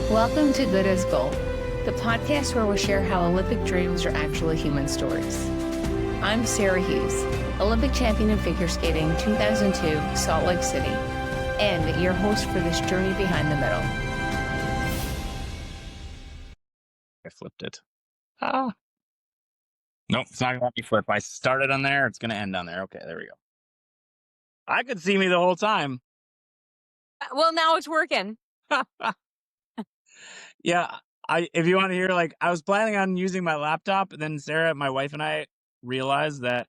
Welcome to Good as Gold, the podcast where we share how Olympic dreams are actually human stories. I'm Sarah Hughes, Olympic champion in figure skating 2002 Salt Lake City, and your host for this journey behind the medal. I flipped it. Nope, it's not gonna let me flip. I started on there, it's gonna end on there. Okay, there we go. I could see me the whole time. Well, now it's working. Yeah, if you want to hear, like, I was planning on using my laptop, and then Sarah, my wife, and I realized that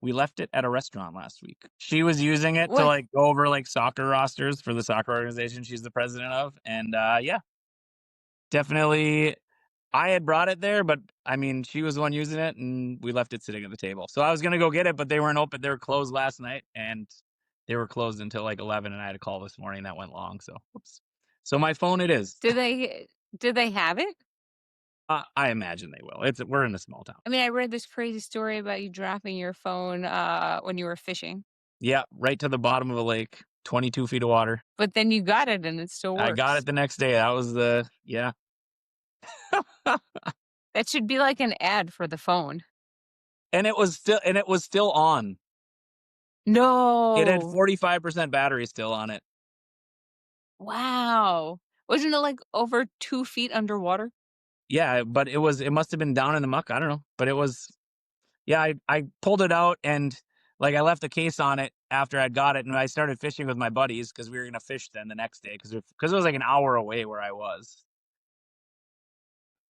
we left it at a restaurant last week. She was using it to like go over like soccer rosters for the soccer organization she's the president of, and yeah, definitely. I had brought it there, but I mean, she was the one using it, and we left it sitting at the table. So I was gonna go get it, but they weren't open. They were closed last night, and they were closed until like 11. And I had a call this morning that went long. So, oops. So my phone, it is. Did they have it? I imagine they will. We're in a small town. I mean, I read this crazy story about you dropping your phone when you were fishing. Yeah, right to the bottom of a lake, 22 feet of water. But then you got it, and it still works. I got it the next day. That was yeah. That should be like an ad for the phone. And it was still on. No. It had 45% battery still on it. Wow. Wasn't it like over 2 feet underwater? Yeah, but it must have been down in the muck. I don't know. But it was, yeah, I pulled it out, and like I left the case on it after I'd got it, and I started fishing with my buddies because we were gonna fish then the next day because it was like an hour away where I was.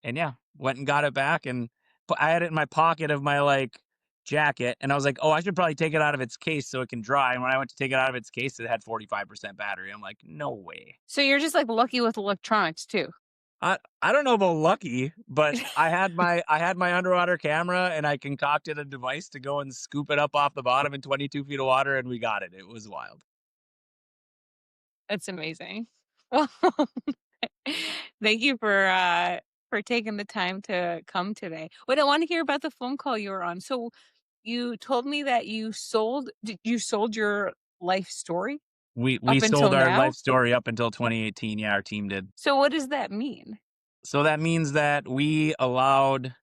And yeah, went and got it back, and I had it in my pocket of my like jacket, and I was like, oh, I should probably take it out of its case so it can dry. And when I went to take it out of its case, it had 45% battery. I'm like, no way. So you're just like lucky with electronics too. I don't know about lucky, but I had my underwater camera, and I concocted a device to go and scoop it up off the bottom in 22 feet of water, and we got it. It was wild. That's amazing. Well, thank you for taking the time to come today. Wait, I want to hear about the phone call you were on. So you told me that you sold your life story? We Up sold until our now? life story up until 2018. Yeah, our team did. So what does that mean? So that means that we allowed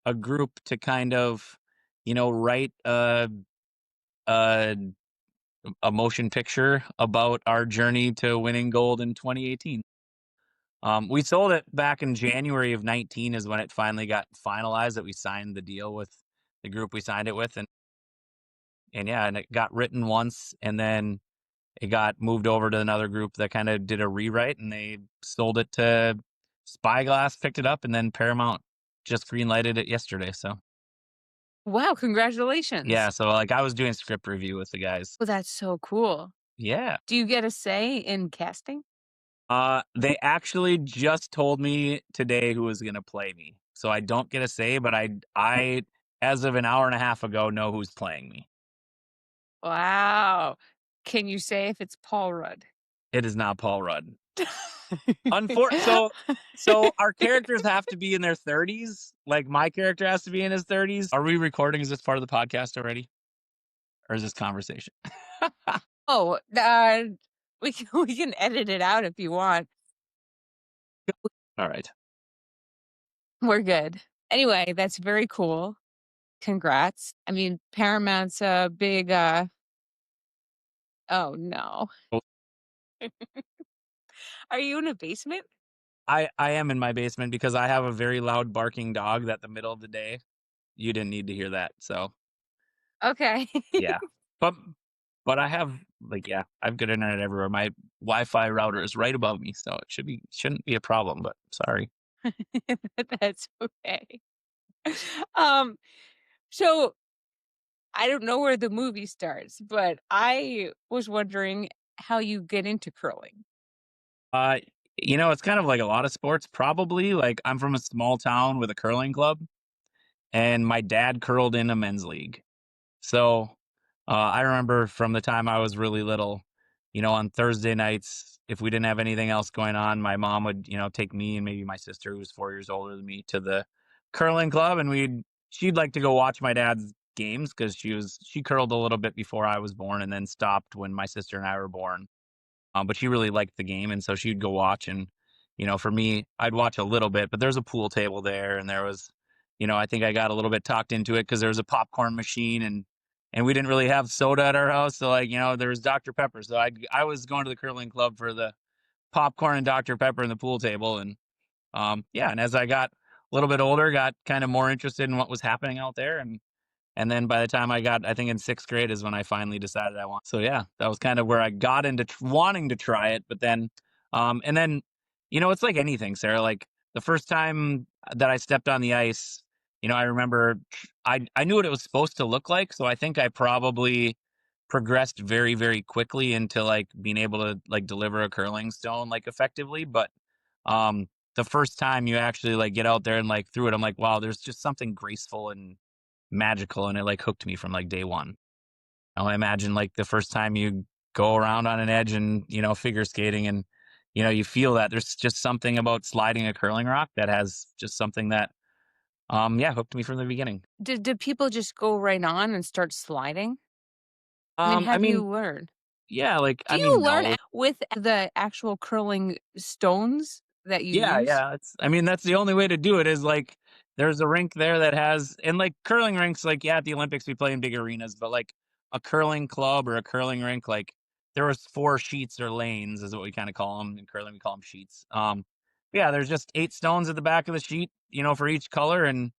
a group to kind of, write a motion picture about our journey to winning gold in 2018. We sold it back in January of 19 is when it finally got finalized that we signed the deal with the group we signed it with. And yeah, and it got written once, and then it got moved over to another group that kind of did a rewrite, and they sold it to Spyglass, picked it up, and then Paramount just greenlighted it yesterday. So Wow, congratulations. yeah, so like I was doing script review with the guys. Well, that's so cool. Yeah. Do you get a say in casting? They actually just told me today who was gonna play me. So I don't get a say, but I as of an hour and a half ago know who's playing me. Wow. Can you say if it's Paul Rudd? It is not Paul Rudd. So our characters have to be in their 30s. Like my character has to be in his 30s. Are we recording? Is this part of the podcast already? Or is this conversation? Oh, we can edit it out if you want. All right. We're good. Anyway, that's very cool. Congrats. I mean, Paramount's a big oh no. Are you in a basement? I am in my basement because I have a very loud barking dog that the middle of the day. You didn't need to hear that. So Okay. yeah. But I have I have good internet everywhere. My Wi-Fi router is right above me, so shouldn't be a problem, but sorry. That's okay. So I don't know where the movie starts, but I was wondering how you get into curling. It's kind of like a lot of sports, probably. Like I'm from a small town with a curling club, and my dad curled in a men's league. So I remember from the time I was really little, on Thursday nights, if we didn't have anything else going on, my mom would, take me and maybe my sister, who was 4 years older than me, to the curling club, and she'd like to go watch my dad's games because she curled a little bit before I was born and then stopped when my sister and I were born. But she really liked the game, and so she'd go watch, and for me, I'd watch a little bit, but there's a pool table there, and there was, I think I got a little bit talked into it because there was a popcorn machine, and we didn't really have soda at our house, so like, there was Dr. Pepper, so I was going to the curling club for the popcorn and Dr. Pepper and the pool table, and yeah, and as I got a little bit older, got kind of more interested in what was happening out there, and then by the time I think in sixth grade is when I finally decided I want. So yeah, that was kind of where I got into wanting to try it. But then, and then, it's like anything, Sarah. Like the first time that I stepped on the ice, I remember I knew what it was supposed to look like. So I think I probably progressed very, very quickly into like being able to like deliver a curling stone like effectively. But um, the first time you actually like get out there and like through it, I'm like, wow, there's just something graceful and magical, and it like hooked me from like day one. I imagine like the first time you go around on an edge and figure skating, and you feel that there's just something about sliding a curling rock that has just something that yeah, hooked me from the beginning. Did people just go right on and start sliding? I mean, how I do you mean, learn? yeah, like Do I you mean, learn no. with the actual curling stones that you Yeah, use? yeah. I mean, that's the only way to do it is like there's a rink there that has, and like curling rinks, like yeah, at the Olympics we play in big arenas, but like a curling club or a curling rink, like there was 4 sheets or lanes, is what we kind of call them in curling. We call them sheets. Yeah, there's just 8 stones at the back of the sheet, for each color, and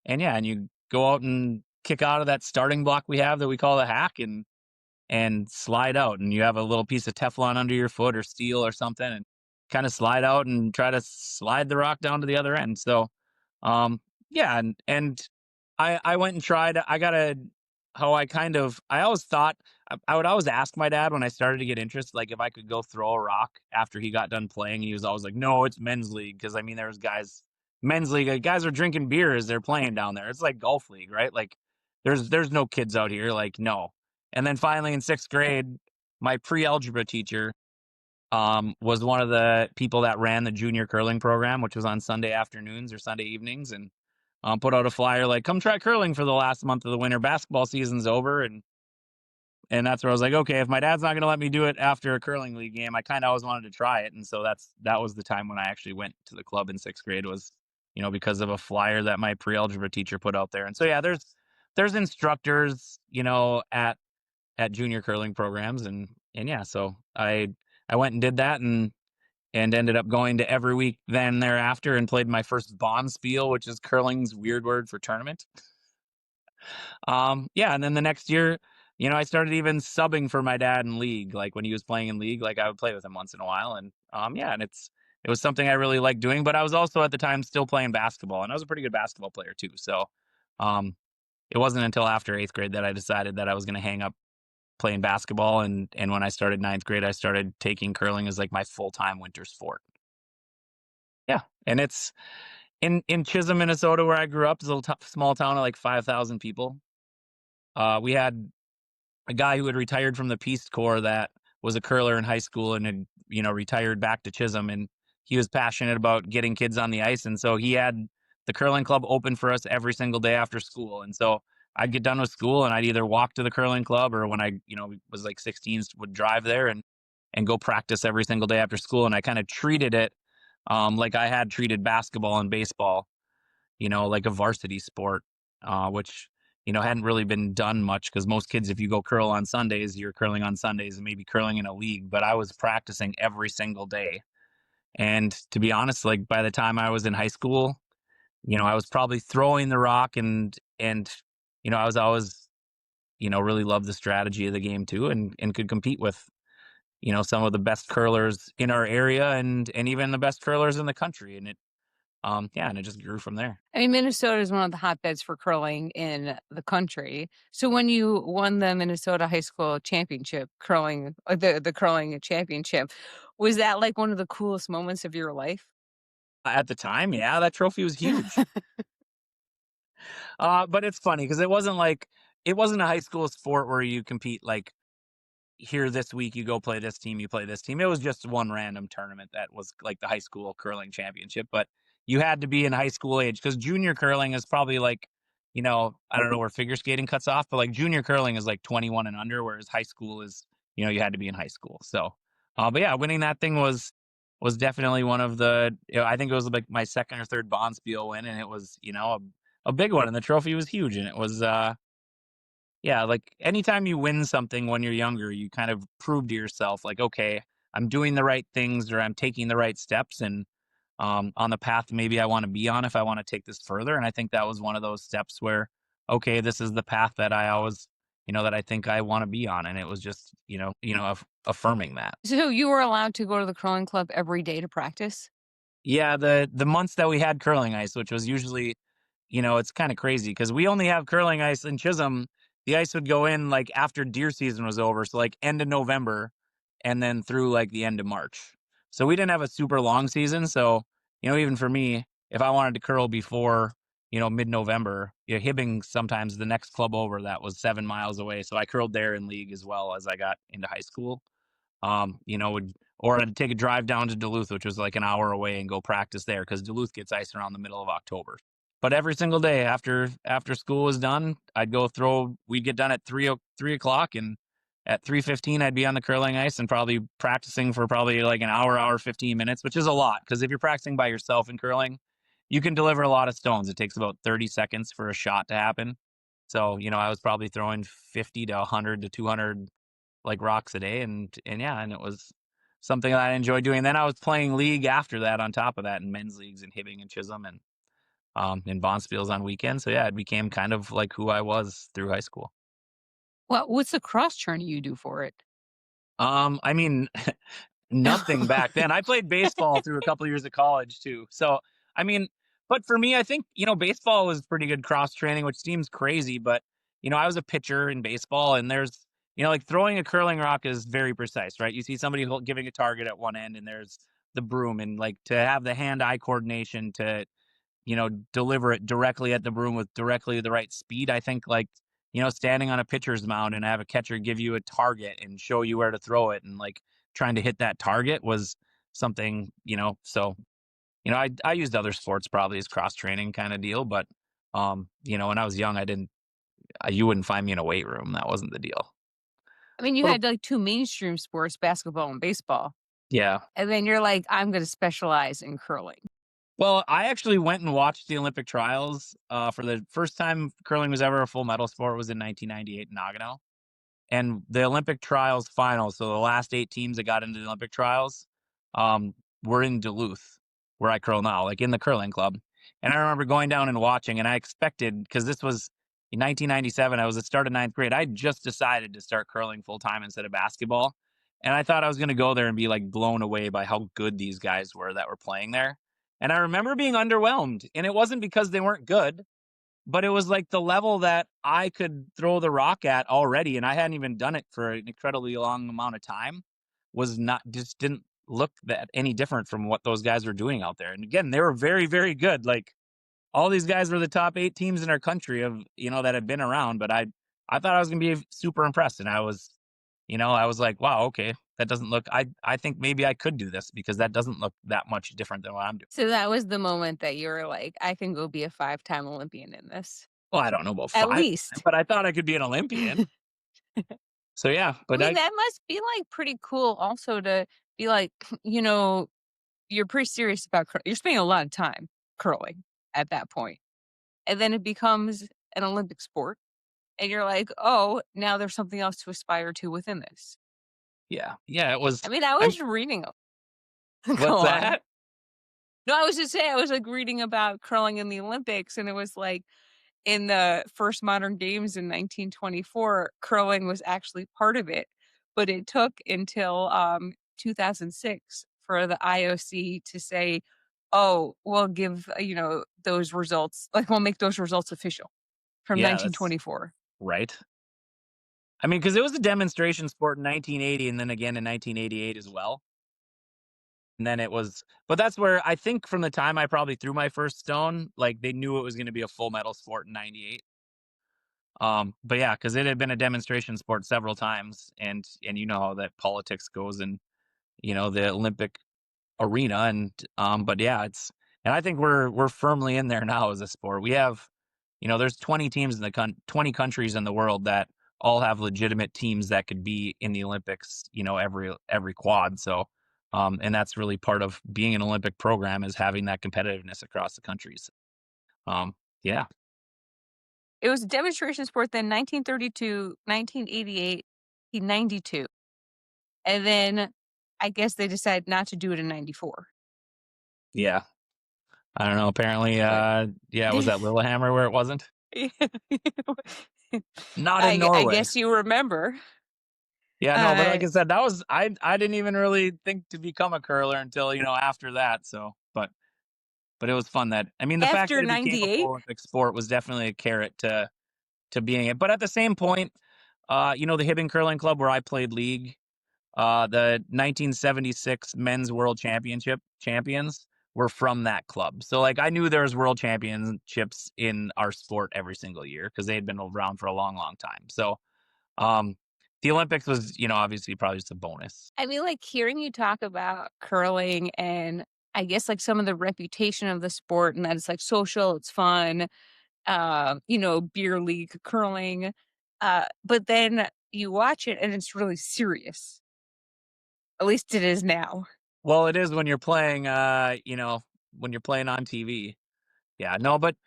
yeah, and you go out and kick out of that starting block we have that we call the hack, and slide out, and you have a little piece of Teflon under your foot or steel or something, and kind of slide out and try to slide the rock down to the other end. So yeah, and I went and tried. I got a how I kind of I always thought I would always ask my dad when I started to get interest, like if I could go throw a rock after he got done playing. He was always like, no, it's men's league, because I mean there was guys men's league, guys are drinking beer as they're playing down there. It's like golf league, right? Like there's no kids out here, like no. And then finally in sixth grade, my pre-algebra teacher was one of the people that ran the junior curling program, which was on Sunday afternoons or Sunday evenings, and put out a flyer like, "Come try curling for the last month of the winter. Basketball season's over," and that's where I was like, okay, if my dad's not going to let me do it after a curling league game, I kind of always wanted to try it, and so that was the time when I actually went to the club in sixth grade, was because of a flyer that my pre-algebra teacher put out there. And so yeah, there's instructors at junior curling programs, and yeah, so I went and did that, and ended up going to every week then thereafter, and played my first bonspiel, which is curling's weird word for tournament. Yeah, and then the next year, I started even subbing for my dad in league. Like when he was playing in league, like I would play with him once in a while, and yeah, and it was something I really liked doing. But I was also at the time still playing basketball, and I was a pretty good basketball player too. So um, it wasn't until after eighth grade that I decided that I was going to hang up playing basketball, and when I started ninth grade, I started taking curling as like my full-time winter sport. Yeah, and it's in Chisholm, Minnesota, where I grew up. It's a little small town of like 5,000 people. We had a guy who had retired from the Peace Corps that was a curler in high school and had retired back to Chisholm, and he was passionate about getting kids on the ice, and so he had the curling club open for us every single day after school. And so I'd get done with school and I'd either walk to the curling club, or when I was like 16, would drive there and go practice every single day after school. And I kind of treated it like I had treated basketball and baseball, like a varsity sport, which, hadn't really been done much, because most kids, if you go curl on Sundays, you're curling on Sundays and maybe curling in a league. But I was practicing every single day. And to be honest, like by the time I was in high school, I was probably throwing the rock, and, I was always, really loved the strategy of the game too, and could compete with, some of the best curlers in our area, and even the best curlers in the country. And yeah, and it just grew from there. I mean, Minnesota is one of the hotbeds for curling in the country. So when you won the Minnesota high school championship curling, the curling championship, was that like one of the coolest moments of your life? At the time, yeah, that trophy was huge. But it's funny because it wasn't a high school sport where you compete like, here this week you go play this team, you play this team. It was just one random tournament that was like the high school curling championship, but you had to be in high school age, because junior curling is probably like, I don't know where figure skating cuts off, but like junior curling is like 21 and under, whereas high school is, you had to be in high school. So, but yeah, winning that thing was definitely one of the, I think it was like my second or third Bonspiel win, and it was, a big one, and the trophy was huge, and it was, yeah, like anytime you win something when you're younger, you kind of prove to yourself, like, okay, I'm doing the right things or I'm taking the right steps and on the path maybe I want to be on if I want to take this further. And I think that was one of those steps where, okay, this is the path that I always, that I think I want to be on. And it was just, affirming that. So you were allowed to go to the curling club every day to practice? Yeah, the months that we had curling ice, which was usually, it's kind of crazy because we only have curling ice in Chisholm. The ice would go in like after deer season was over, so like end of November, and then through like the end of March. So we didn't have a super long season. So even for me, if I wanted to curl before mid-November, Hibbing sometimes the next club over that was 7 miles away. So I curled there in league as well as I got into high school. Or I'd take a drive down to Duluth, which was like an hour away, and go practice there because Duluth gets ice around the middle of October. But every single day after school was done, I'd go throw. We'd get done at 3 o'clock, and at 3:15, I'd be on the curling ice and probably practicing for probably like an hour 15 minutes, which is a lot because if you're practicing by yourself in curling, you can deliver a lot of stones. It takes about 30 seconds for a shot to happen. So I was probably throwing 50 to 100 to 200 like rocks a day, and yeah, and it was something that I enjoyed doing. And then I was playing league after that on top of that in men's leagues in Hibbing and Chisholm and in Bonspiels on weekends. So yeah, it became kind of like who I was through high school. Well, what's the cross training you do for it? I mean, nothing back then. I played baseball through a couple of years of college too. So, I mean, but for me, I think, baseball was pretty good cross training, which seems crazy, but I was a pitcher in baseball and there's, like throwing a curling rock is very precise, right? You see somebody giving a target at one end and there's the broom, and like to have the hand-eye coordination to deliver it directly at the broom with directly the right speed. I think like, standing on a pitcher's mound and have a catcher give you a target and show you where to throw it and like trying to hit that target was something, so, I used other sports probably as cross training kind of deal, but, when I was young, you wouldn't find me in a weight room. That wasn't the deal. I mean, you Well, had like two mainstream sports, basketball and baseball. yeah. And then you're like, I'm going to specialize in curling. Well, I actually went and watched the Olympic trials for the first time curling was ever a full medal sport was in 1998 in Nagano. And the Olympic trials finals, so the last 8 teams that got into the Olympic trials, um, were in Duluth, where I curl now, like in the curling club. And I remember going down and watching, and I expected because this was in 1997, I was at start of ninth grade. I just decided to start curling full time instead of basketball, and I thought I was going to go there and be like blown away by how good these guys were that were playing there. And I remember being underwhelmed, and it wasn't because they weren't good, but it was like the level that I could throw the rock at already, and I hadn't even done it for an incredibly long amount of time, was not just didn't look that any different from what those guys were doing out there. And again, they were very, very good. Like all these guys were the top 8 teams in our country of, that had been around, but I thought I was gonna be super impressed. And I was like, wow, okay, that doesn't look I think maybe I could do this because that doesn't look that much different than what I'm doing. So that was the moment that you were like, I can go be a 5-time Olympian in this. Well, I don't know about At 5, least. but I thought I could be an Olympian. So yeah, I but mean, that must be like pretty cool also to be like, you know, you're pretty serious about you're spending a lot of time curling at that point. And then it becomes an Olympic sport. And you're like, oh, now there's something else to aspire to within this. yeah. Yeah, it was I mean, I I'm was reading. Go what's on. that? No, I was just saying, I was like reading about curling in the Olympics, and it was like in the first modern games in 1924, curling was actually part of it. But it took until 2006 for the IOC to say, oh, we'll give, those results, like we'll make those results official from Yeah, that's 1924. right. I mean, because it was a demonstration sport in 1980 and then again in 1988 as well. And then it was but that's where I think from the time I probably threw my first stone, like, they knew it was gonna be a full metal sport in '98. But yeah, because it had been a demonstration sport several times, and you know how that politics goes in, the Olympic arena, but yeah, and I think we're firmly in there now as a sport. We have, there's 20 teams in 20 countries in the world that all have legitimate teams that could be in the Olympics, every quad. So And that's really part of being an Olympic program is having that competitiveness across the countries. Um, yeah, It was a demonstration sport then 1932, 1988, 92. And then I guess they decided not to do it in 94. yeah. I don't know. Apparently, But yeah, was that Lillehammer where it wasn't? Not in I Norway. guess you remember. Yeah, no, but Uh, like I said, that was I didn't even really think to become a curler until, after that. So, but it was fun that I mean, the fact After that it became a 98? full Olympic sport was definitely a carrot to being it. But at the same point, the Hibbing Curling Club where I played league, the 1976 Men's World Championship champions were from that club. So like I knew there was world championships in our sport every single year because they had been around for a long, long time. So um the Olympics was, obviously probably just a bonus. I mean, like, hearing you talk about curling and I guess, like, some of the reputation of the sport and that it's, like, social, it's fun, beer league curling, but then you watch it and it's really serious. At least it is now. Well, it is when you're playing when you're playing on TV. Yeah, no, but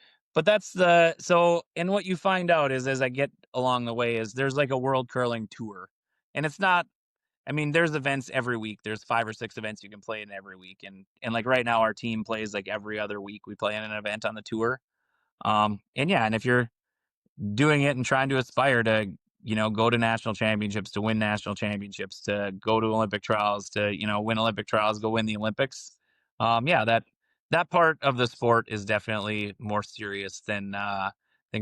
that's the so and what you find out is as I get along the way is there's like a world curling tour. And it's not I mean, there's events every week. There's 5 or 6 events you can play in every week, and like right now, our team plays like every other week. We play in an event on the tour, and yeah, and if you're doing it and trying to aspire to, go to national championships, to win national championships, to go to Olympic trials, to win Olympic trials, go win the Olympics, yeah, that part of the sport is definitely more serious than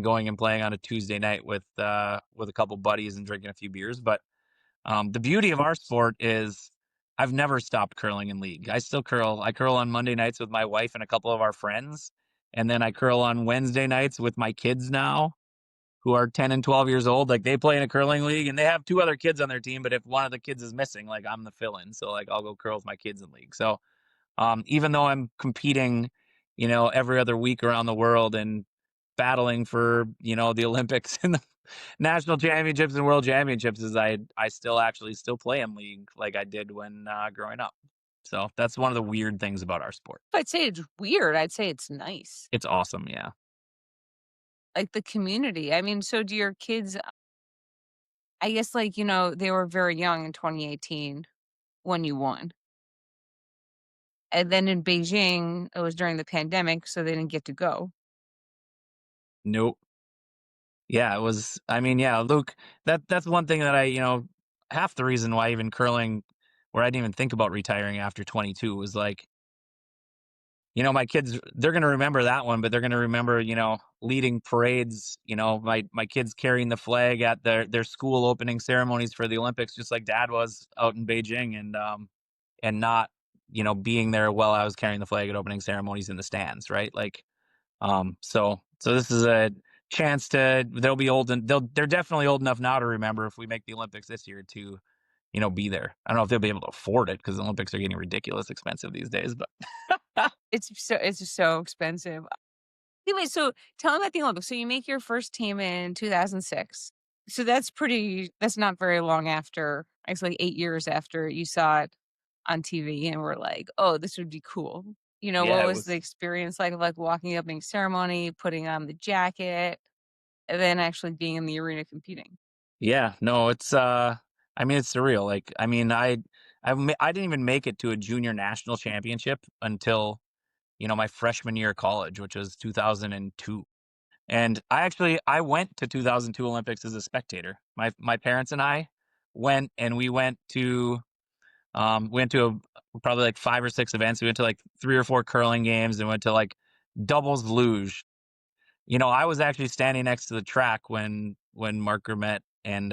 going and playing on a Tuesday night with a couple buddies and drinking a few beers, but the beauty of our sport is I've never stopped curling in league. I still curl. I curl on Monday nights with my wife and a couple of our friends. And then I curl on Wednesday nights with my kids now, who are 10 and 12 years old. Like they play in a curling league and they have 2 other kids on their team. But if one of the kids is missing, like I'm the fill in. So like I'll go curl with my kids in league. So even though I'm competing, every other week around the world and battling for, the Olympics and the national championships and world championships, is I still actually still play in league like I did when growing up. So that's one of the weird things about our sport. If I'd say it's weird, I'd say it's nice. It's awesome. Yeah. Like the community. I mean, so do your kids, I guess, like, they were very young in 2018 when you won. And then in Beijing, it was during the pandemic, so they didn't get to go. Nope. Yeah, it was. I mean, yeah, Luke. That's one thing that half the reason why even curling, where I didn't even think about retiring after 22, was like, my kids, they're gonna remember that one, but they're gonna remember, leading parades. My kids carrying the flag at their school opening ceremonies for the Olympics, just like Dad was out in Beijing, and not, being there while I was carrying the flag at opening ceremonies in the stands, right? Like, so this is a chance to they'll be old and they're definitely old enough now to remember if we make the Olympics this year to, be there. I don't know if they'll be able to afford it because the Olympics are getting ridiculous expensive these days, but It's just so expensive. Anyway, so tell me about the Olympics. So you make your first team in 2006. So that's not very long after, it's like 8 years after you saw it on TV and were like, "Oh, this would be cool." What yeah, it was the was. experience like of, like, walking up in ceremony, putting on the jacket, and then actually being in the arena competing? Yeah, no, it's I mean it's surreal. Like I mean I didn't even make it to a junior national championship until, my freshman year of college, which was 2002. And I went to 2002 Olympics as a spectator. My parents and I went, and we went to probably like 5 or 6 events. We went to like 3 or 4 curling games and went to like doubles luge. I was actually standing next to the track when Mark Grimet and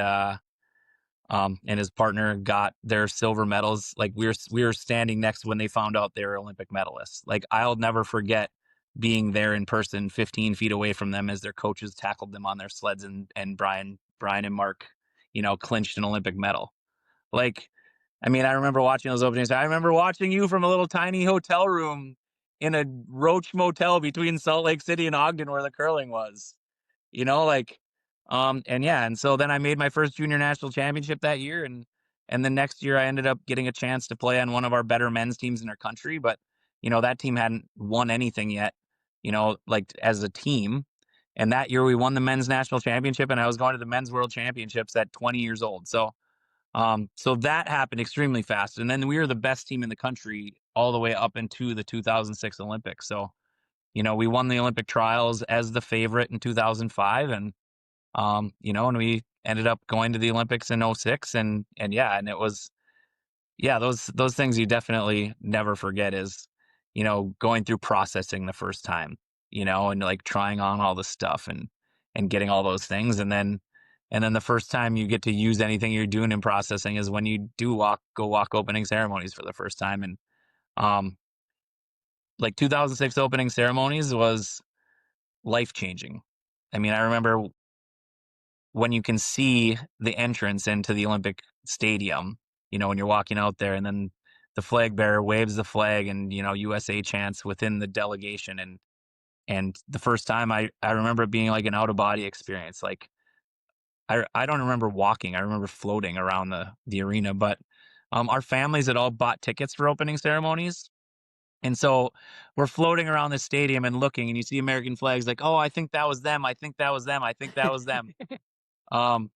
his partner got their silver medals. Like we were standing next when they found out they were Olympic medalists. Like I'll never forget being there in person, 15 feet away from them as their coaches tackled them on their sleds, and Brian and Mark, clinched an Olympic medal. Like, I mean, I remember watching those openings. I remember watching you from a little tiny hotel room in a Roach motel between Salt Lake City and Ogden where the curling was. Like, and yeah, and so then I made my first junior national championship that year, and And then next year I ended up getting a chance to play on one of our better men's teams in our country, but that team hadn't won anything yet, like as a team. And that year we won the men's national championship, and I was going to the men's world championships at 20 years old. So that happened extremely fast. And then we were the best team in the country all the way up into the 2006 Olympics. So, we won the Olympic trials as the favorite in 2005, and and we ended up going to the Olympics in '06, and yeah, and it was, yeah, those things you definitely never forget is, going through processing the first time, and like trying on all the stuff and getting all those things, and then the first time you get to use anything you're doing in processing is when you do go walk opening ceremonies for the first time. And um like 2006 opening ceremonies was life changing. I mean, I remember when you can see the entrance into the Olympic Stadium, when you're walking out there, and then the flag bearer waves the flag, and USA chants within the delegation, and the first time I remember it being like an out of body experience. Like I don't remember walking, I remember floating around the arena. But our families had all bought tickets for opening ceremonies, and so we're floating around the stadium and looking, and you see American flags, like, oh, I think that was them, I think that was them, I think that was them. um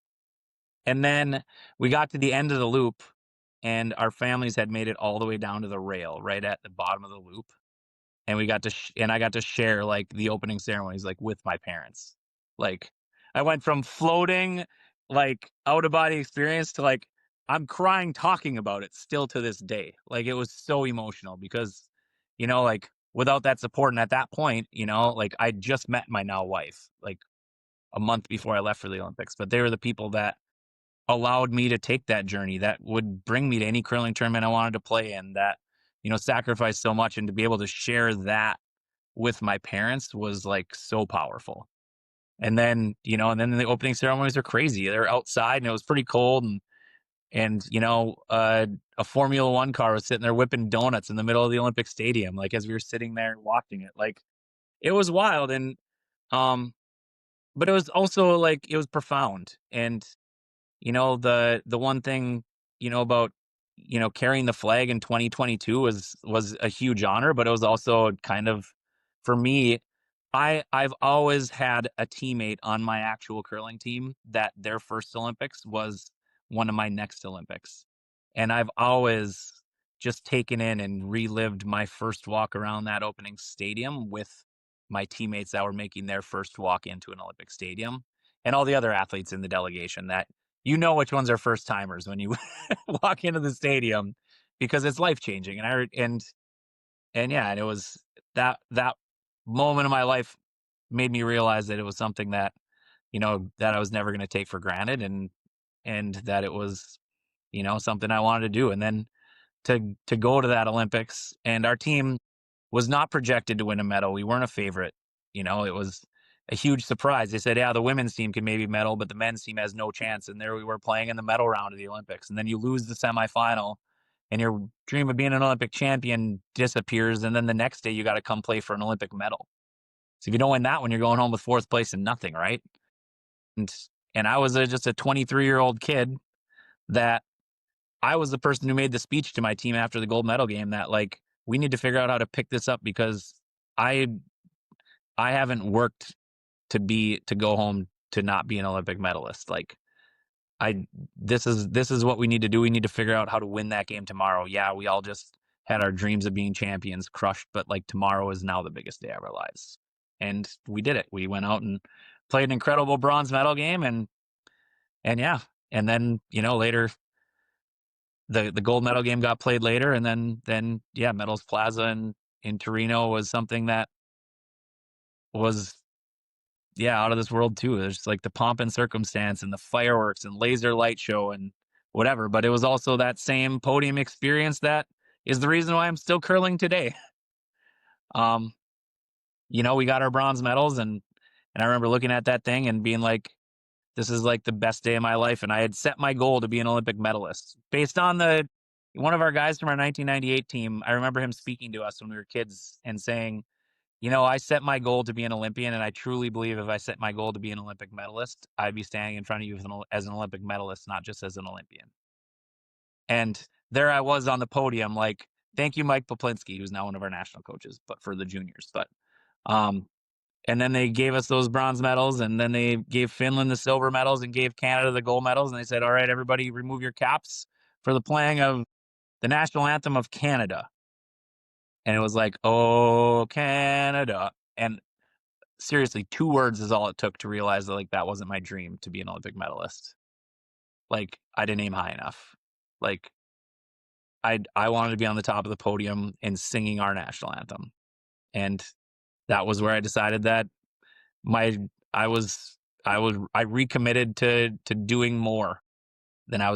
And then we got to the end of the loop, and our families had made it all the way down to the rail right at the bottom of the loop. And we got to and I got to share like the opening ceremonies like with my parents. Like I went from floating, like out of body experience, to like I'm crying talking about it still to this day. Like it was so emotional because like without that support, and at that point, like I just met my now wife like a month before I left for the Olympics, but they were the people that allowed me to take that journey, that would bring me to any curling tournament I wanted to play in, that sacrificed so much. And to be able to share that with my parents was like so powerful. And then the opening ceremonies are crazy. They're outside, and it was pretty cold, and a Formula One car was sitting there whipping donuts in the middle of the Olympic Stadium, like as we were sitting there watching it. Like it was wild. And um but it was also like it was profound. And the one thing, about, carrying the flag in 2022 was a huge honor, but it was also kind of, for me, I've always had a teammate on my actual curling team that their first Olympics was one of my next Olympics. And I've always just taken in and relived my first walk around that opening stadium with my teammates that were making their first walk into an Olympic stadium, and all the other athletes in the delegation, that which ones are first timers when you walk into the stadium, because it's life changing. And yeah, and it was that moment of my life made me realize that it was something that that I was never going to take for granted, and that it was something I wanted to do. And then to go to that Olympics, and our team was not projected to win a medal. We weren't a favorite. It was a huge surprise. They said, yeah, the women's team can maybe medal, but the men's team has no chance. And there we were playing in the medal round of the Olympics. And then you lose the semifinal, and your dream of being an Olympic champion disappears. And then the next day you got to come play for an Olympic medal. So if you don't win that one, you're going home with fourth place and nothing, right? And I was just a 23-year-old kid that I was the person who made the speech to my team after the gold medal game, that like, we need to figure out how to pick this up, because I haven't worked to go home to not be an Olympic medalist. Like this is what we need to do. We need to figure out how to win that game tomorrow. Yeah, we all just had our dreams of being champions crushed, but like tomorrow is now the biggest day of our lives. And we did it. We went out and played an incredible bronze medal game, and yeah. And then, later the gold medal game got played later, and then yeah, Metals Plaza in Torino was something that was, yeah, out of this world too. There's just like the pomp and circumstance and the fireworks and laser light show and whatever, but it was also that same podium experience that is the reason why I'm still curling today. Um, we got our bronze medals, and I remember looking at that thing and being like, this is like the best day of my life. And I had set my goal to be an Olympic medalist based on one of our guys from our 1998 team. I remember him speaking to us when we were kids and saying, I set my goal to be an Olympian, and I truly believe if I set my goal to be an Olympic medalist, I'd be standing in front of you as an Olympic medalist, not just as an Olympian. And there I was on the podium, like, thank you, Mike Poplinski, who's now one of our national coaches, but for the juniors. But um, and then they gave us those bronze medals, and then they gave Finland the silver medals and gave Canada the gold medals. And they said, all right, everybody remove your caps for the playing of the national anthem of Canada. And it was like, oh, Canada. And seriously, 2 words is all it took to realize that, like, that wasn't my dream to be an Olympic medalist. Like, I didn't aim high enough. Like, I wanted to be on the top of the podium and singing our national anthem. And that was where I decided that my I was I recommitted to doing more than I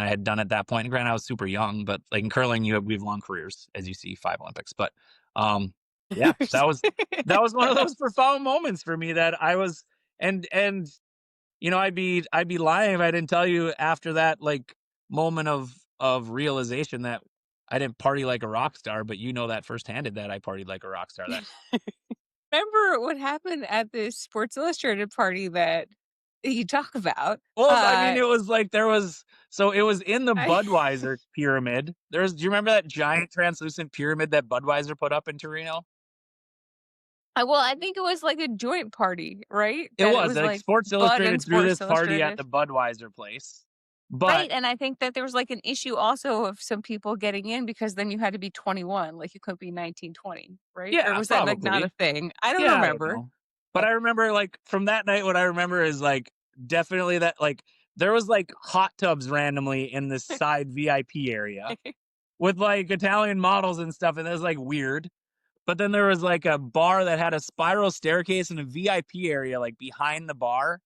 had done at that point. And granted, I was super young, but like in curling, we have long careers, as you see, 5 Olympics. But yeah, that was one of those profound moments for me that I was and I'd be lying if I didn't tell you after that like moment of realization that I didn't party like a rock star, but you know that firsthand that I partied like a rock star that. Remember what happened at this Sports Illustrated party that you talk about? Well, I mean, it was like it was in the I Budweiser pyramid. Do you remember that giant translucent pyramid that Budweiser put up in Torino? well, I think it was like a joint party, right? It That it was was like like Sports Bud and Illustrated threw this Sports party at Illustrated. the Budweiser place. But Right, and I think that there was like an issue also of some people getting in because then you had to be 21, like you couldn't be 19, 20, right? Or yeah, was that like not a probably. thing? I don't Yeah, I don't remember. know. But I remember like from that night, what I remember is like definitely that like there was like hot tubs randomly in this side VIP area with like Italian models and stuff, and it was like weird. But then there was like a bar that had a spiral staircase and a VIP area like behind the bar.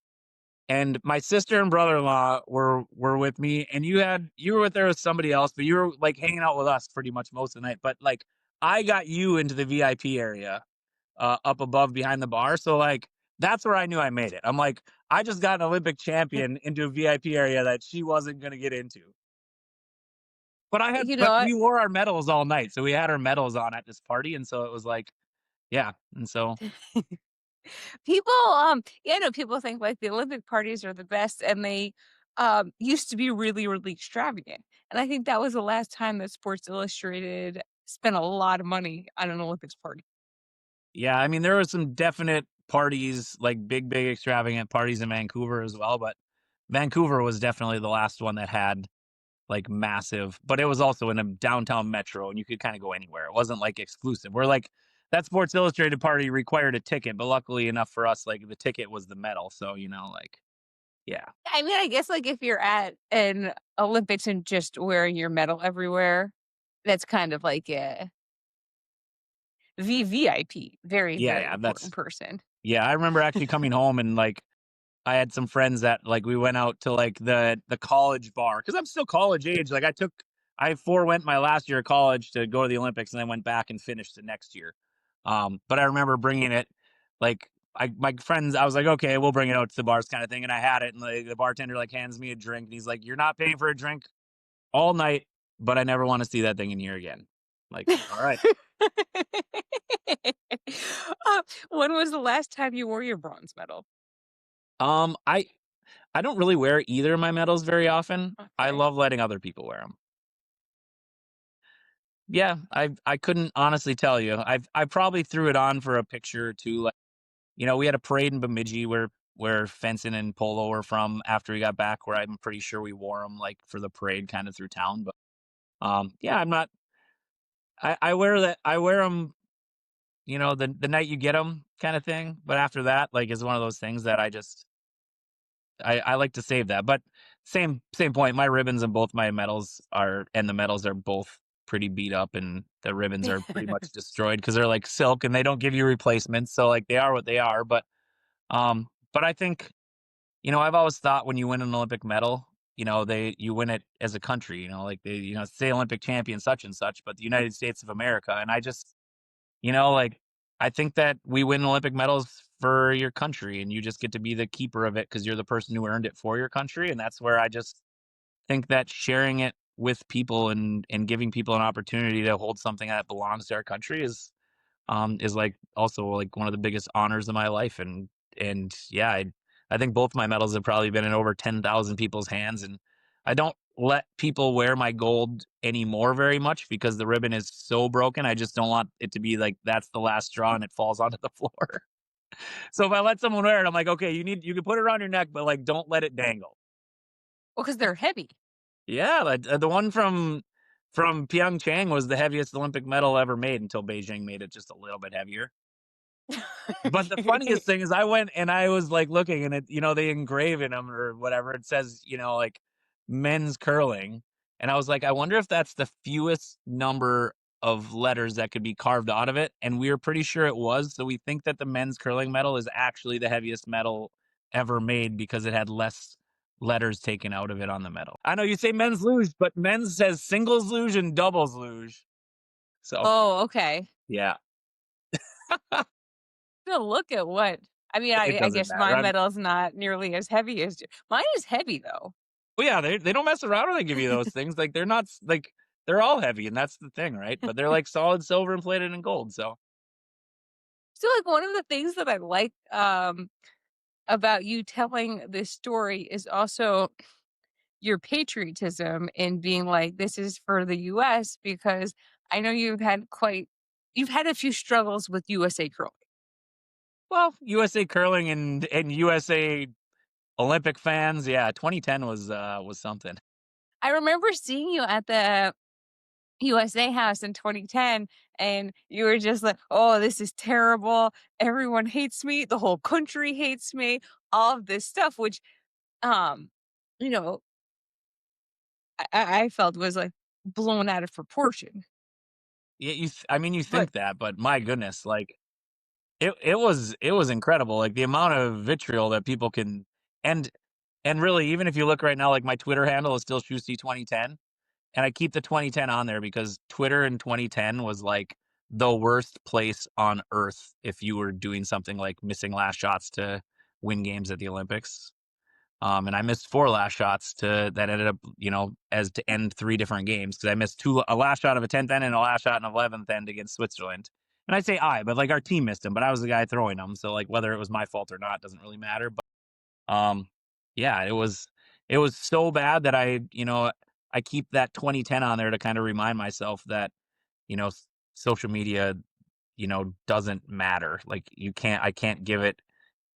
And my sister and brother-in-law were with me, and you were with there with somebody else, but you were like hanging out with us pretty much most of the night. But like I got you into the VIP area up above behind the bar. So like that's where I knew I made it. I'm like, I just got an Olympic champion into a VIP area that she wasn't gonna get into. You But know, we wore our medals all night. So we had our medals on at this party. And so it was like, yeah. And so people, yeah, no, people think like the Olympic parties are the best, and they used to be really, really extravagant. And I think that was the last time that Sports Illustrated spent a lot of money on an Olympics party. yeah, I mean there were some definite parties, like big extravagant parties in Vancouver as well. But Vancouver was definitely the last one that had like massive, but it was also in a downtown metro and you could kind of go anywhere. It wasn't like exclusive. We're like that Sports Illustrated party required a ticket, but luckily enough for us, like the ticket was the medal. So, like, yeah. I mean, I guess like if you're at an Olympics and just wearing your medal everywhere, that's kind of like a VVIP, very, Yeah, very yeah. important person. Yeah. I remember actually coming home and like I had some friends that like we went out to like the college bar because I'm still college age. Like I forewent my last year of college to go to the Olympics and then went back and finished the next year. But I remember bringing it like my friends. I was like, okay, we'll bring it out to the bars kind of thing, and I had it, and the bartender like hands me a drink, and he's like, you're not paying for a drink all night, but I never want to see that thing in here again. Like, all right. When was the last time you wore your bronze medal? Um, I I don't really wear either of my medals very often. I Okay. love letting other people wear them. Yeah, I couldn't honestly tell you. I probably threw it on for a picture or two. Like, we had a parade in Bemidji where Fenton and Polo were from after we got back, where I'm pretty sure we wore them like for the parade kind of through town. But yeah, I'm not. I wear them, the night you get them kind of thing. But after that, like, is one of those things that I like to save that. But same point. My ribbons and both my medals and the medals are both pretty beat up, and the ribbons are pretty much destroyed because they're like silk and they don't give you replacements. So like they are what they are. But I think, I've always thought when you win an Olympic medal, you win it as a country, like they, say Olympic champion such and such, but the United States of America. And I just, like I think that we win Olympic medals for your country and you just get to be the keeper of it because you're the person who earned it for your country. And that's where I just think that sharing it with people and giving people an opportunity to hold something that belongs to our country is like also like one of the biggest honors of my life. And yeah, I think both my medals have probably been in over 10,000 people's hands. And I don't let people wear my gold anymore very much because the ribbon is so broken. I just don't want it to be like that's the last straw and it falls onto the floor. So if I let someone wear it, I'm like, okay, you can put it around your neck, but like don't let it dangle. Well, because they're heavy. Yeah, like, the one from Pyeongchang was the heaviest Olympic medal ever made until Beijing made it just a little bit heavier. But the funniest thing is I went and I was, like, looking and they engrave in them or whatever. It says, like, men's curling, and I was like, "I wonder if that's the fewest number of letters that could be carved out of it," and we were pretty sure it was, so we think that the men's curling medal is actually the heaviest medal ever made because it had less letters taken out of it on the medal. I know you say men's luge, but men's says singles luge and doubles luge. So, Oh, okay. yeah, So look at what I mean, it I doesn't guess matter. my medal's not nearly as heavy as mine is heavy, though. Well, yeah, they don't mess around when they give you those things. Like they're not like they're all heavy, and that's the thing, right? But they're like solid silver and plated in gold. So So, like, one of the things that I like, about you telling this story is also your patriotism in being like, "This is for the US," because I know you've had a few struggles with USA curling. well, USA curling and USA Olympic fans, yeah, 2010 was something. I remember seeing you at the USA House in 2010, and you were just like, "Oh, this is terrible. Everyone hates me. The whole country hates me." All of this stuff, which, um, you know, I felt was like blown out of proportion. Yeah, I mean, you But think that, but my goodness, like it was incredible. Like the amount of vitriol that people can and and really, even if you look right now, like my Twitter handle is still Shusty 2010. And I keep the 2010 on there because Twitter in 2010 was like the worst place on earth if you were doing something like missing last shots to win games at the Olympics. And I missed 4 last shots that ended up, as to end 3 different games because I missed a last shot of a 10th end and a last shot in 11th end against Switzerland. And I say but like our team missed them, but I was the guy throwing them. So like whether it was my fault or not doesn't really matter. Um, yeah, it was so bad that I keep that 2010 on there to kind of remind myself that, social media, doesn't matter. Like I can't give it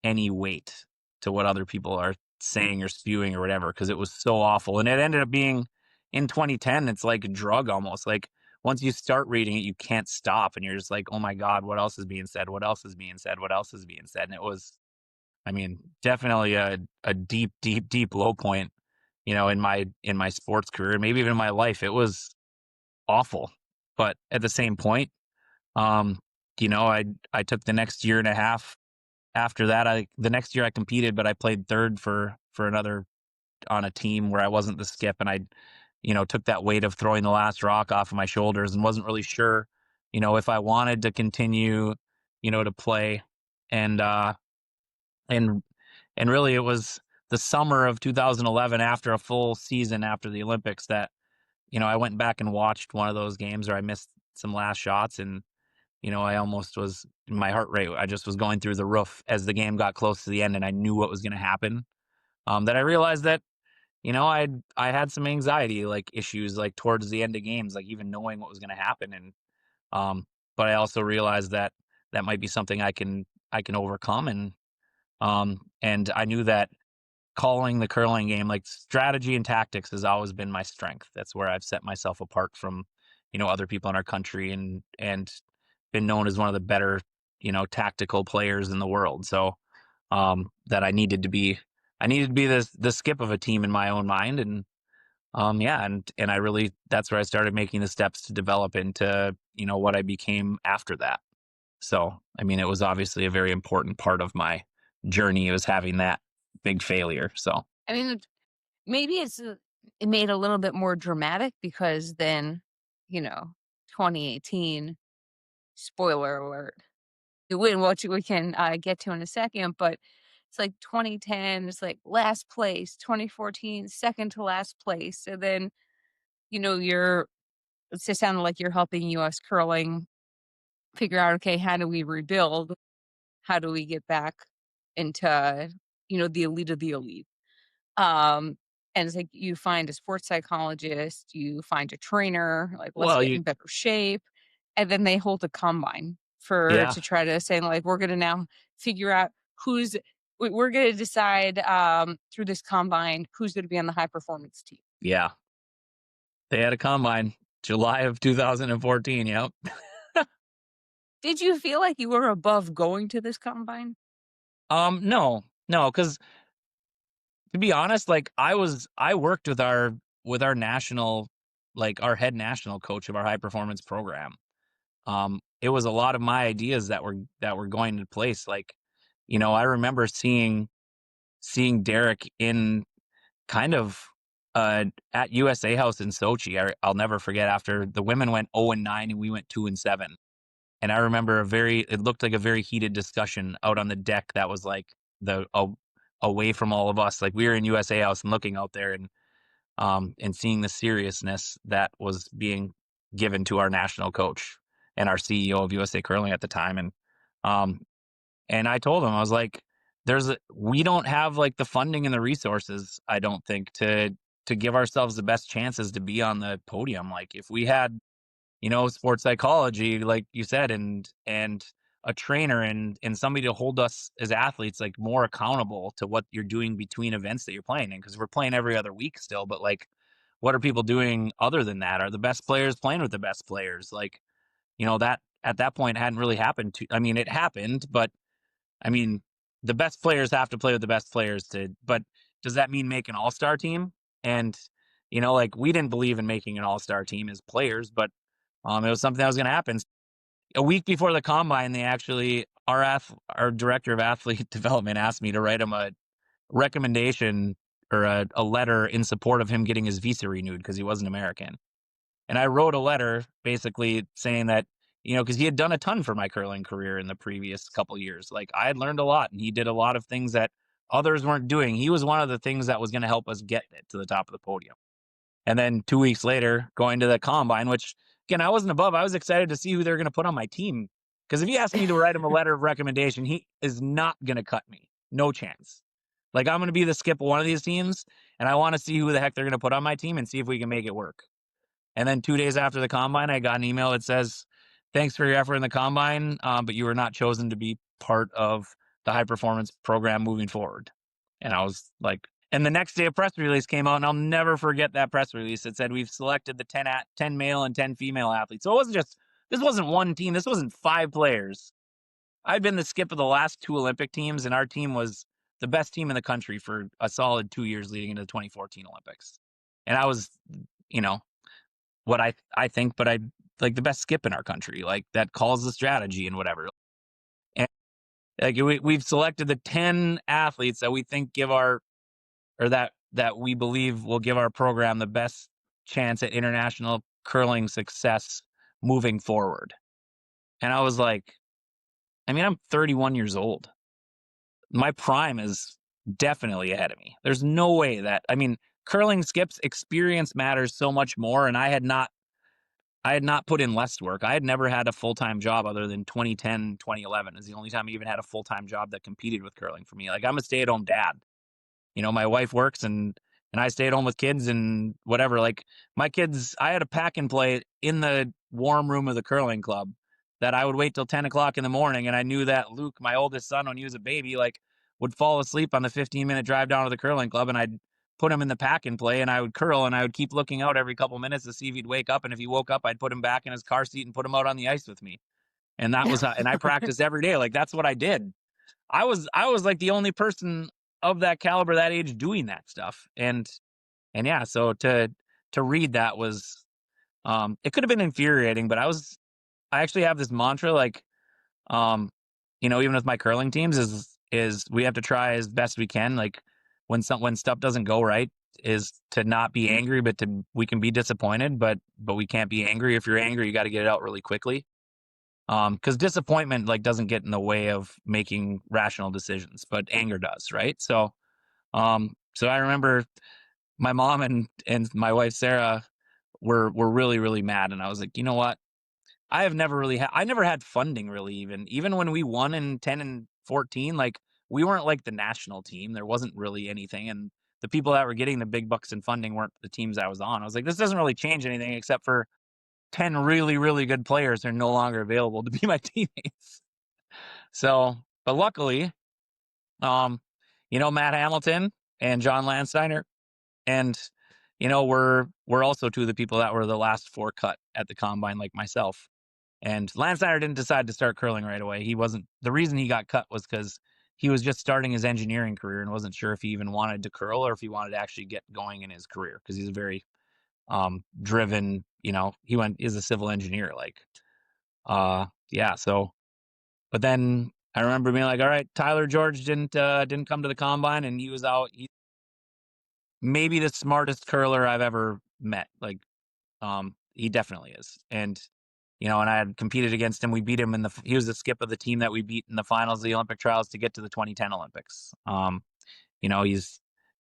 any weight to what other people are saying or spewing or whatever because it was so awful. And it ended up being in 2010, it's like a drug almost. Like once you start reading it, you can't stop and you're just like, "Oh my God, what else is being said? What else is being said? What else is being said?" And it was I mean, definitely a deep, deep, deep low point, in my sports career, maybe even in my life. It was awful. But at the same point, um, I took the next year and a half after that. The next year I competed, but I played third for another on a team where I wasn't the skip, and I, took that weight of throwing the last rock off of my shoulders and wasn't really sure, if I wanted to continue, to play. And and and really it was the summer of 2011 after a full season after the Olympics that I went back and watched one of those games where I missed some last shots and I almost was my heart rate I just was going through the roof as the game got close to the end and I knew what was going to happen. That I realized that I had some anxiety like issues like towards the end of games like even knowing what was going to happen and but I also realized that that might be something I can overcome and I knew that calling the curling game, like strategy and tactics has always been my strength. That's where I've set myself apart from, other people in our country and been known as one of the better, tactical players in the world. So that I needed to be the skip of a team in my own mind. And yeah, and I really that's where I started making the steps to develop into, what I became after that. So, I mean, it was obviously a very important part of my journey was having that big failure. So, I mean, maybe it made a little bit more dramatic because then, you know, 2018, spoiler alert, you win, which we can get to in a second, but it's like 2010 is like last place, 2014 second to last place. So then, it's just sounded like you're helping US curling figure out, okay, how do we rebuild? How do we get back into, the elite of the elite? Um, And it's like you find a sports psychologist, you find a trainer, like, let's Well, get you in better shape. And then they hold a combine for yeah, to try to say, like, we're gonna now figure out who's we're gonna decide through this combine who's gonna be on the high performance team. yeah. They had a combine, July of 2014, yep. Did you feel like you were above going to this combine? No, no, because to be honest, like, I worked with our national like, our head national coach of our high performance program. It was a lot of my ideas that were going into place, like, I remember seeing Derek in kind of, at USA House in Sochi. I'll never forget after the women went 0-9 and we went 2-7. And I remember it looked like a very heated discussion out on the deck that was like away from all of us. Like we were in USA House and looking out there and seeing the seriousness that was being given to our national coach and our CEO of USA Curling at the time. Um, and I told him, I was like, we don't have like the funding and the resources, I don't think, to give ourselves the best chances to be on the podium. Like if we had, sports psychology, like you said, and a trainer and somebody to hold us as athletes like more accountable to what you're doing between events that you're playing in, because we're playing every other week still, but like what are people doing other than that? Are the best players playing with the best players? Like, that at that point hadn't really happened to, I mean, it happened, but I mean, the best players have to play with the best players but does that mean make an all-star team? And, like we didn't believe in making an all-star team as players, but it was something that was going to happen. A week before the combine, they actually, our director of athlete development asked me to write him a recommendation or a letter in support of him getting his visa renewed because he wasn't American. And I wrote a letter basically saying that, because he had done a ton for my curling career in the previous couple years. Like I had learned a lot and he did a lot of things that others weren't doing. He was one of the things that was going to help us get it to the top of the podium. And then 2 weeks later, going to the combine, which again, I wasn't above. I was excited to see who they're going to put on my team. Because if you ask me to write him a letter of recommendation, he is not going to cut me. No chance. Like I'm going to be the skip of one of these teams, and I want to see who the heck they're going to put on my team and see if we can make it work. And then 2 days after the combine, I got an email that says, "Thanks for your effort in the combine, but you were not chosen to be part of the high performance program moving forward." And I was like, and the next day a press release came out, and I'll never forget that press release. It said, "We've selected the 10 male and 10 female athletes." So this wasn't one team. This wasn't 5 players. I'd been the skip of the last 2 Olympic teams, and our team was the best team in the country for a solid 2 years leading into the 2014 Olympics. And I was, you know, what I think, but I like the best skip in our country, like that calls the strategy and whatever. And like we've selected the 10 athletes that we think that we believe will give our program the best chance at international curling success moving forward. And I was like, I mean, I'm 31 years old. My prime is definitely ahead of me. There's no way that, I mean, curling skips experience matters so much more. And I had not put in less work. I had never had a full-time job other than 2010, 2011 is the only time I even had a full-time job that competed with curling for me. Like I'm a stay-at-home dad. My wife works and I stay at home with kids and whatever. Like my kids, I had a pack and play in the warm room of the curling club that I would wait till 10 o'clock in the morning. And I knew that Luke, my oldest son, when he was a baby, like would fall asleep on the 15-minute drive down to the curling club. And I'd put him in the pack and play and I would curl and I would keep looking out every couple minutes to see if he'd wake up. And if he woke up, I'd put him back in his car seat and put him out on the ice with me. And that was, and I practiced every day. Like that's what I did. I was like the only person of that caliber, that age, doing that stuff. And yeah, so to read that was it could have been infuriating, but I actually have this mantra, like even with my curling teams is we have to try as best we can. Like when stuff doesn't go right, is to not be angry, but we can be disappointed, but we can't be angry. If you're angry, you got to get it out really quickly. Because disappointment like doesn't get in the way of making rational decisions, but anger does, right? So I remember my mom and my wife Sarah were really really mad, and I was like, you know what? I never had funding really, even when we won in 10 and 14. Like we weren't like the national team. There wasn't really anything, and the people that were getting the big bucks in funding weren't the teams I was on. I was like, this doesn't really change anything except for 10 really, really good players are no longer available to be my teammates. So, but luckily, Matt Hamilton and John Landsteiner, and we're also two of the people that were the last 4 cut at the combine, like myself. And Landsteiner didn't decide to start curling right away. The reason he got cut was because he was just starting his engineering career and wasn't sure if he even wanted to curl or if he wanted to actually get going in his career, because he's a very driven, is a civil engineer, so. But then I remember being like, all right, Tyler George didn't come to the combine, and he was out. He's maybe the smartest curler I've ever met. He definitely is. And and I had competed against him. We beat him he was the skip of the team that we beat in the finals of the Olympic trials to get to the 2010 Olympics.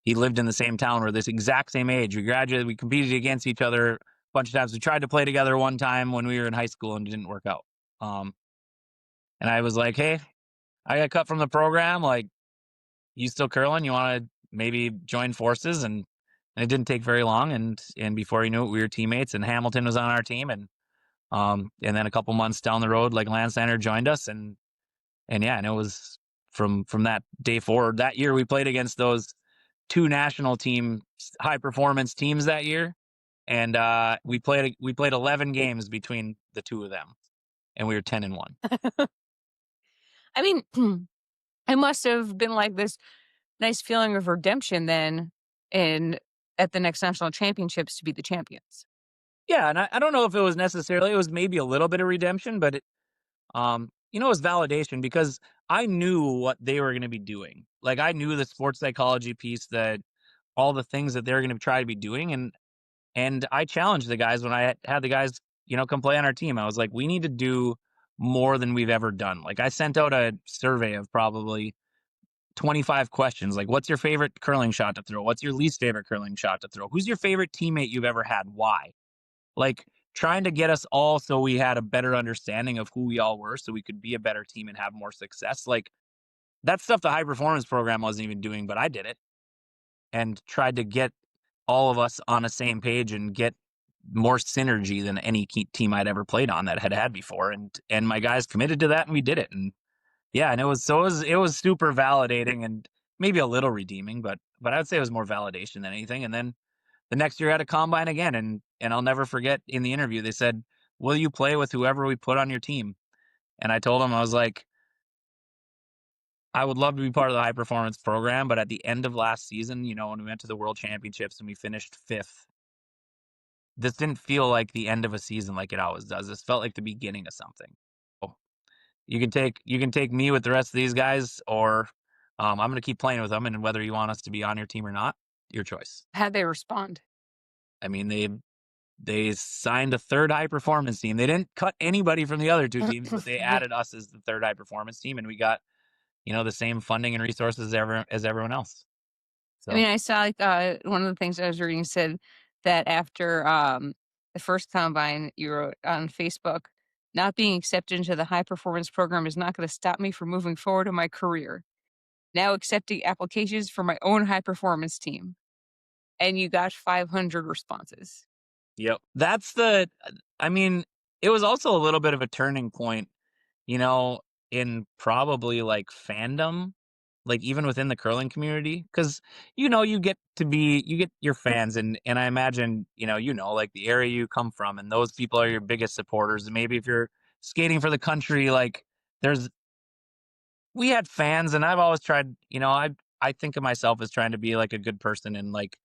He lived in the same town. We're this exact same age. We graduated. We competed against each other a bunch of times. We tried to play together one time when we were in high school and it didn't work out. And I was like, hey, I got cut from the program. Like, you still curling? You want to maybe join forces? And it didn't take very long. And before you knew it, we were teammates, and Hamilton was on our team. And then a couple months down the road, like, Landsteiner joined us, and it was from that day forward. That year we played against those 2 national team high performance teams that year. And we played 11 games between the 2 of them, and we were 10-1. I mean, it must have been like this nice feeling of redemption then at the next national championships to be the champions. Yeah, and I don't know if it was maybe a little bit of redemption, but it was validation, because I knew what they were going to be doing. Like, I knew the sports psychology piece, that all the things that they're going to try to be doing, and I challenged the guys when I had the guys, come play on our team. I was like, we need to do more than we've ever done. Like, I sent out a survey of probably 25 questions. Like, what's your favorite curling shot to throw? What's your least favorite curling shot to throw? Who's your favorite teammate you've ever had? Why? Like, trying to get us all so we had a better understanding of who we all were, so we could be a better team and have more success. Like, that stuff the high performance program wasn't even doing, but I did it and tried to get all of us on the same page and get more synergy than any team I'd ever played on that had before. And my guys committed to that, and we did it. And yeah, and it was super validating and maybe a little redeeming, but I would say it was more validation than anything. And then the next year I had a combine again, and I'll never forget, in the interview they said, will you play with whoever we put on your team? And I told them, I was like, I would love to be part of the high performance program, but at the end of last season, when we went to the World Championships and we finished 5th, this didn't feel like the end of a season like it always does. This felt like the beginning of something. So you can take me with the rest of these guys, or I'm going to keep playing with them, and whether you want us to be on your team or not, your choice. How'd they respond? I mean, they signed a 3rd high performance team. They didn't cut anybody from the other 2 teams, but they added us as the 3rd high performance team, and we got, the same funding and resources as everyone else. So. I mean, I saw one of the things I was reading said that after the first combine, you wrote on Facebook, not being accepted into the high performance program is not going to stop me from moving forward in my career. Now accepting applications for my own high performance team. And you got 500 responses. Yep. It was also a little bit of a turning point, in probably like fandom, like even within the curling community, because you get your fans, and I imagine like the area you come from, and those people are your biggest supporters. And maybe if you're skating for the country, like we had fans, and I've always tried, I think of myself as trying to be like a good person, and like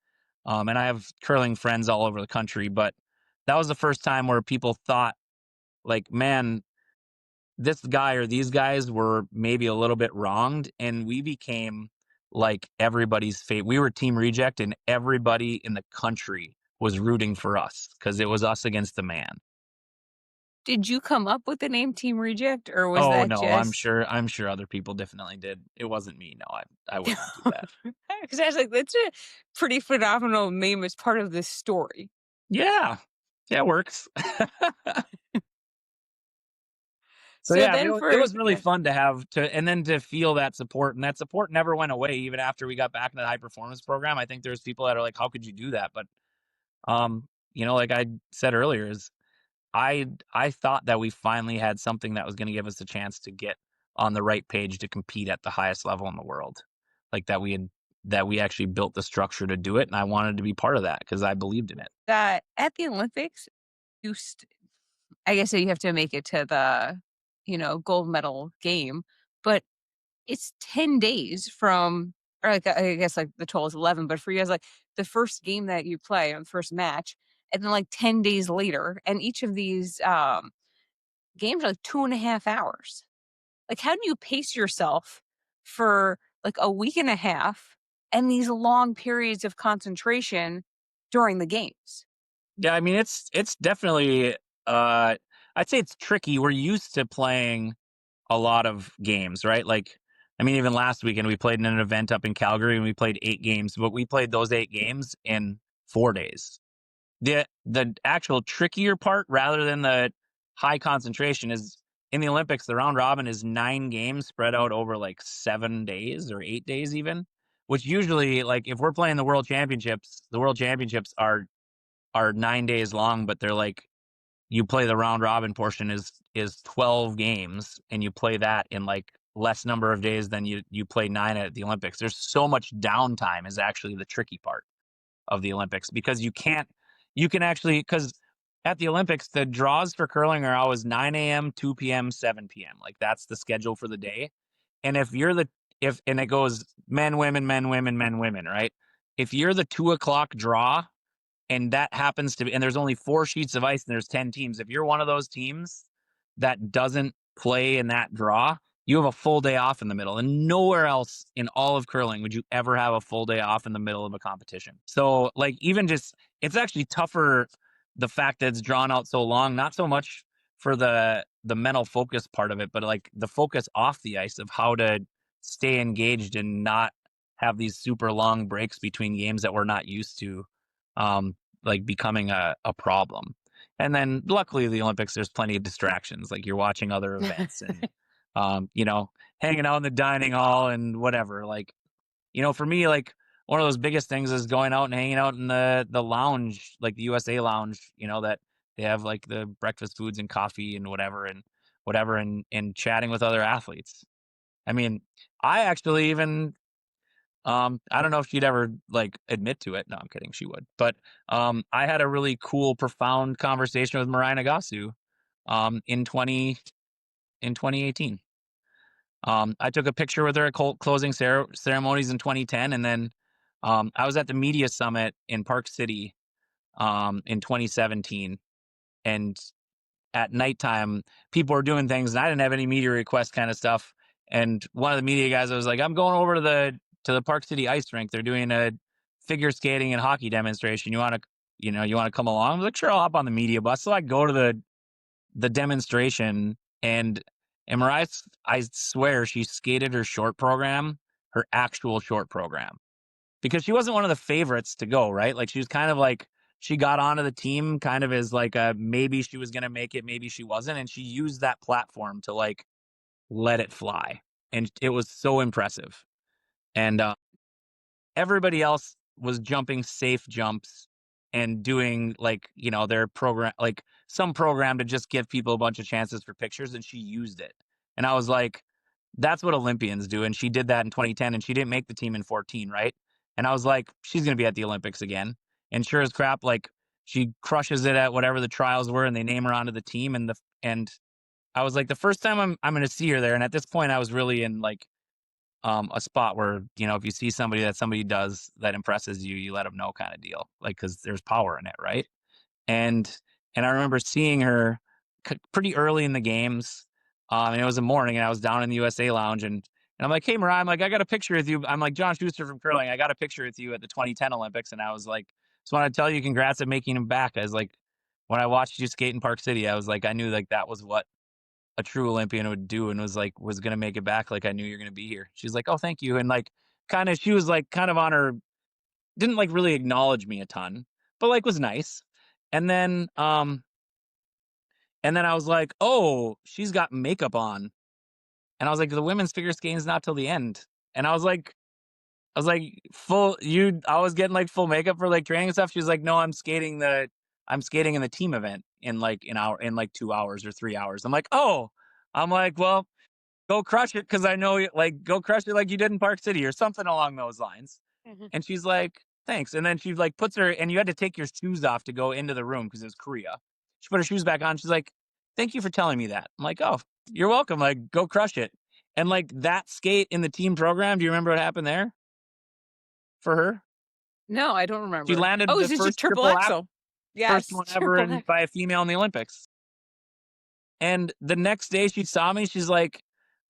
and I have curling friends all over the country, but that was the first time where people thought, like, man, this guy or these guys were maybe a little bit wronged, and we became like everybody's favorite. We were Team Reject, and everybody in the country was rooting for us because it was us against the man. Did you come up with the name Team Reject, or was Oh that no, just... I'm sure other people definitely did. It wasn't me. No, I wouldn't do that. Because I was like, that's a pretty phenomenal name as part of this story. Yeah, it works. So So yeah, then it for was really fun to have and then to feel that support, and that support never went away even after we got back in the high performance program. I think there's people that are like, how could you do that? But like I said earlier, is I thought that we finally had something that was going to give us a chance to get on the right page to compete at the highest level in the world. Like that we actually built the structure to do it, and I wanted to be part of that because I believed in it. that at the Olympics, you I guess you have to make it to the, gold medal game, but it's 10 days from, or like, I guess like the total is 11, but for you guys, like the first game that you play on the first match, and then like 10 days later, and each of these games are like 2.5 hours. Like, how do you pace yourself for like a week and a half and these long periods of concentration during the games? Yeah, I mean it's definitely I'd say it's tricky. We're used to playing a lot of games, right? Like I mean even last weekend we played in an event up in Calgary and we played 8 games, but we played those 8 games in 4 days. The actual trickier part rather than the high concentration is in the Olympics the round robin is 9 games spread out over like 7 days or 8 days even, which usually like if we're playing the world championships are 9 days long, but they're like you play the round robin portion is 12 games and you play that in like less number of days than you play 9 at the Olympics. There's so much downtime is actually the tricky part of the Olympics because you can actually because at the Olympics the draws for curling are always 9 a.m., 2 p.m., 7 p.m. Like that's the schedule for the day. And if you're the if and it goes men, women, men, women, men, women, right? If you're the 2 o'clock draw and that happens to be, and there's only 4 sheets of ice and there's 10 teams. If you're one of those teams that doesn't play in that draw, you have a full day off in the middle. And nowhere else in all of curling would you ever have a full day off in the middle of a competition. So, like, even just, it's actually tougher the fact that it's drawn out so long, not so much for the mental focus part of it, but like the focus off the ice of how to stay engaged and not have these super long breaks between games that we're not used to like becoming a problem. And then luckily the Olympics, there's plenty of distractions. Like you're watching other events and, hanging out in the dining hall and whatever. Like, for me, like one of those biggest things is going out and hanging out in the lounge, like the USA lounge, that they have like the breakfast foods and coffee and whatever and chatting with other athletes. I mean, I actually even I don't know if she'd ever like admit to it. No, I'm kidding. She would. But I had a really cool, profound conversation with Mariah Nagasu in 2018. I took a picture with her at closing ceremonies in 2010, and then I was at the media summit in Park City in 2017, and at nighttime, people were doing things, and I didn't have any media request kind of stuff. And one of the media guys was like, "I'm going over to the Park City ice rink. They're doing a figure skating and hockey demonstration. You want to come along?" I was like, "Sure, I'll hop on the media bus." So I go to the demonstration, and Mariah, I swear, she skated her short program, her actual short program, because she wasn't one of the favorites to go, right? Like she was kind of like she got onto the team kind of as like a maybe she was going to make it, maybe she wasn't, and she used that platform to like let it fly. And it was so impressive. And everybody else was jumping safe jumps and doing like, their program, like some program to just give people a bunch of chances for pictures. And she used it. And I was like, that's what Olympians do. And she did that in 2010 and she didn't make the team in 14, right? And I was like, she's going to be at the Olympics again. And sure as crap, like she crushes it at whatever the trials were and they name her onto the team. And I was like, the first time I'm going to see her there. And at this point I was really in like, a spot where, if you see somebody that somebody does that impresses you, you let them know kind of deal. Like, cause there's power in it. Right. And, and I remember seeing her pretty early in the games. And it was a morning and I was down in the USA lounge and I'm like, "Hey, Mariah," I'm like, "I got a picture with you." I'm like, "John Schuster from curling. I got a picture with you at the 2010 Olympics." And I was like, "Just want to tell you congrats at making him back." I was like, when I watched you skate in Park City, I was like, I knew like that was what a true Olympian would do and was gonna make it back. Like I knew you're gonna be here. She's like, "Oh, thank you." And like she was like kind of on her didn't like really acknowledge me a ton, but like was nice. And then And then I was like, oh, she's got makeup on. And I was like, the women's figure skating is not till the end. And I was like, I was getting like full makeup for like training and stuff. She was like, no, I'm skating in the team event in like 2 hours or 3 hours. I'm like, well, go crush it. Cause I know like go crush it like you did in Park City or something along those lines. Mhm. And she's like, thanks. And then she like puts her, and you had to take your shoes off to go into the room because it was Korea. She put her shoes back on. She's like, thank you for telling me that. I'm like, oh, you're welcome. Like, go crush it. And like that skate in the team program, do you remember what happened there for her? No, I don't She remember. landed Oh, the is it just first triple triple app, axel? first Yes, one ever triple X. by a female in the Olympics. And the next day she saw me, she's like,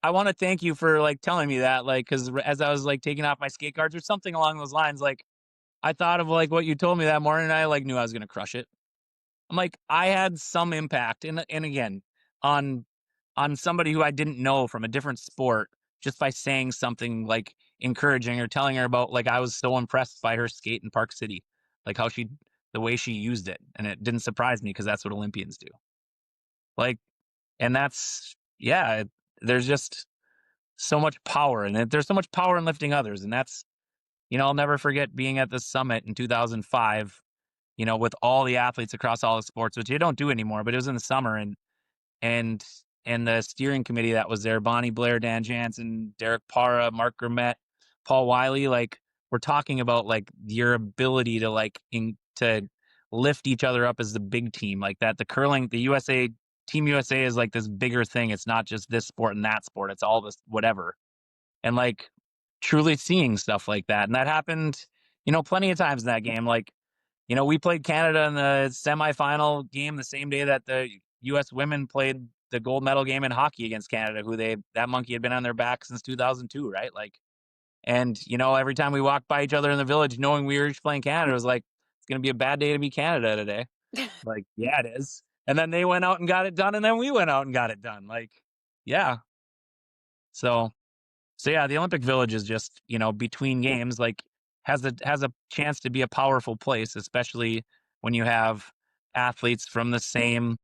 I want to thank you for like telling me that. Like, cause as I was like taking off my skate guards or something along those lines, like I thought of like what you told me that morning and I like knew I was going to crush it. I'm like, I had some impact and again on somebody who I didn't know from a different sport just by saying something like encouraging or telling her about like I was so impressed by her skate in Park City, like the way she used it. And it didn't surprise me because that's what Olympians do. Like, and that's, yeah, there's just so much power in it. There's so much power in lifting others. And that's, I'll never forget being at the summit in 2005, with all the athletes across all the sports, which you don't do anymore, but it was in the summer and and the steering committee that was there, Bonnie Blair, Dan Jansen, Derek Parra, Mark Grimmett, Paul Wiley, like we're talking about like your ability to to lift each other up as the big team, like that. The curling, the USA Team USA is like this bigger thing. It's not just this sport and that sport. It's all this whatever. And like truly seeing stuff like that. And that happened, plenty of times in that game. Like, we played Canada in the semifinal game the same day that the U.S. women played the gold medal game in hockey against Canada, that monkey had been on their back since 2002, right? Like, and every time we walked by each other in the village, knowing we were each playing Canada, it was like it's gonna be a bad day to be Canada today. Like, yeah, it is. And then they went out and got it done, and then we went out and got it done. Like, yeah. So yeah, the Olympic Village is just, between games, like has a chance to be a powerful place, especially when you have athletes from the same,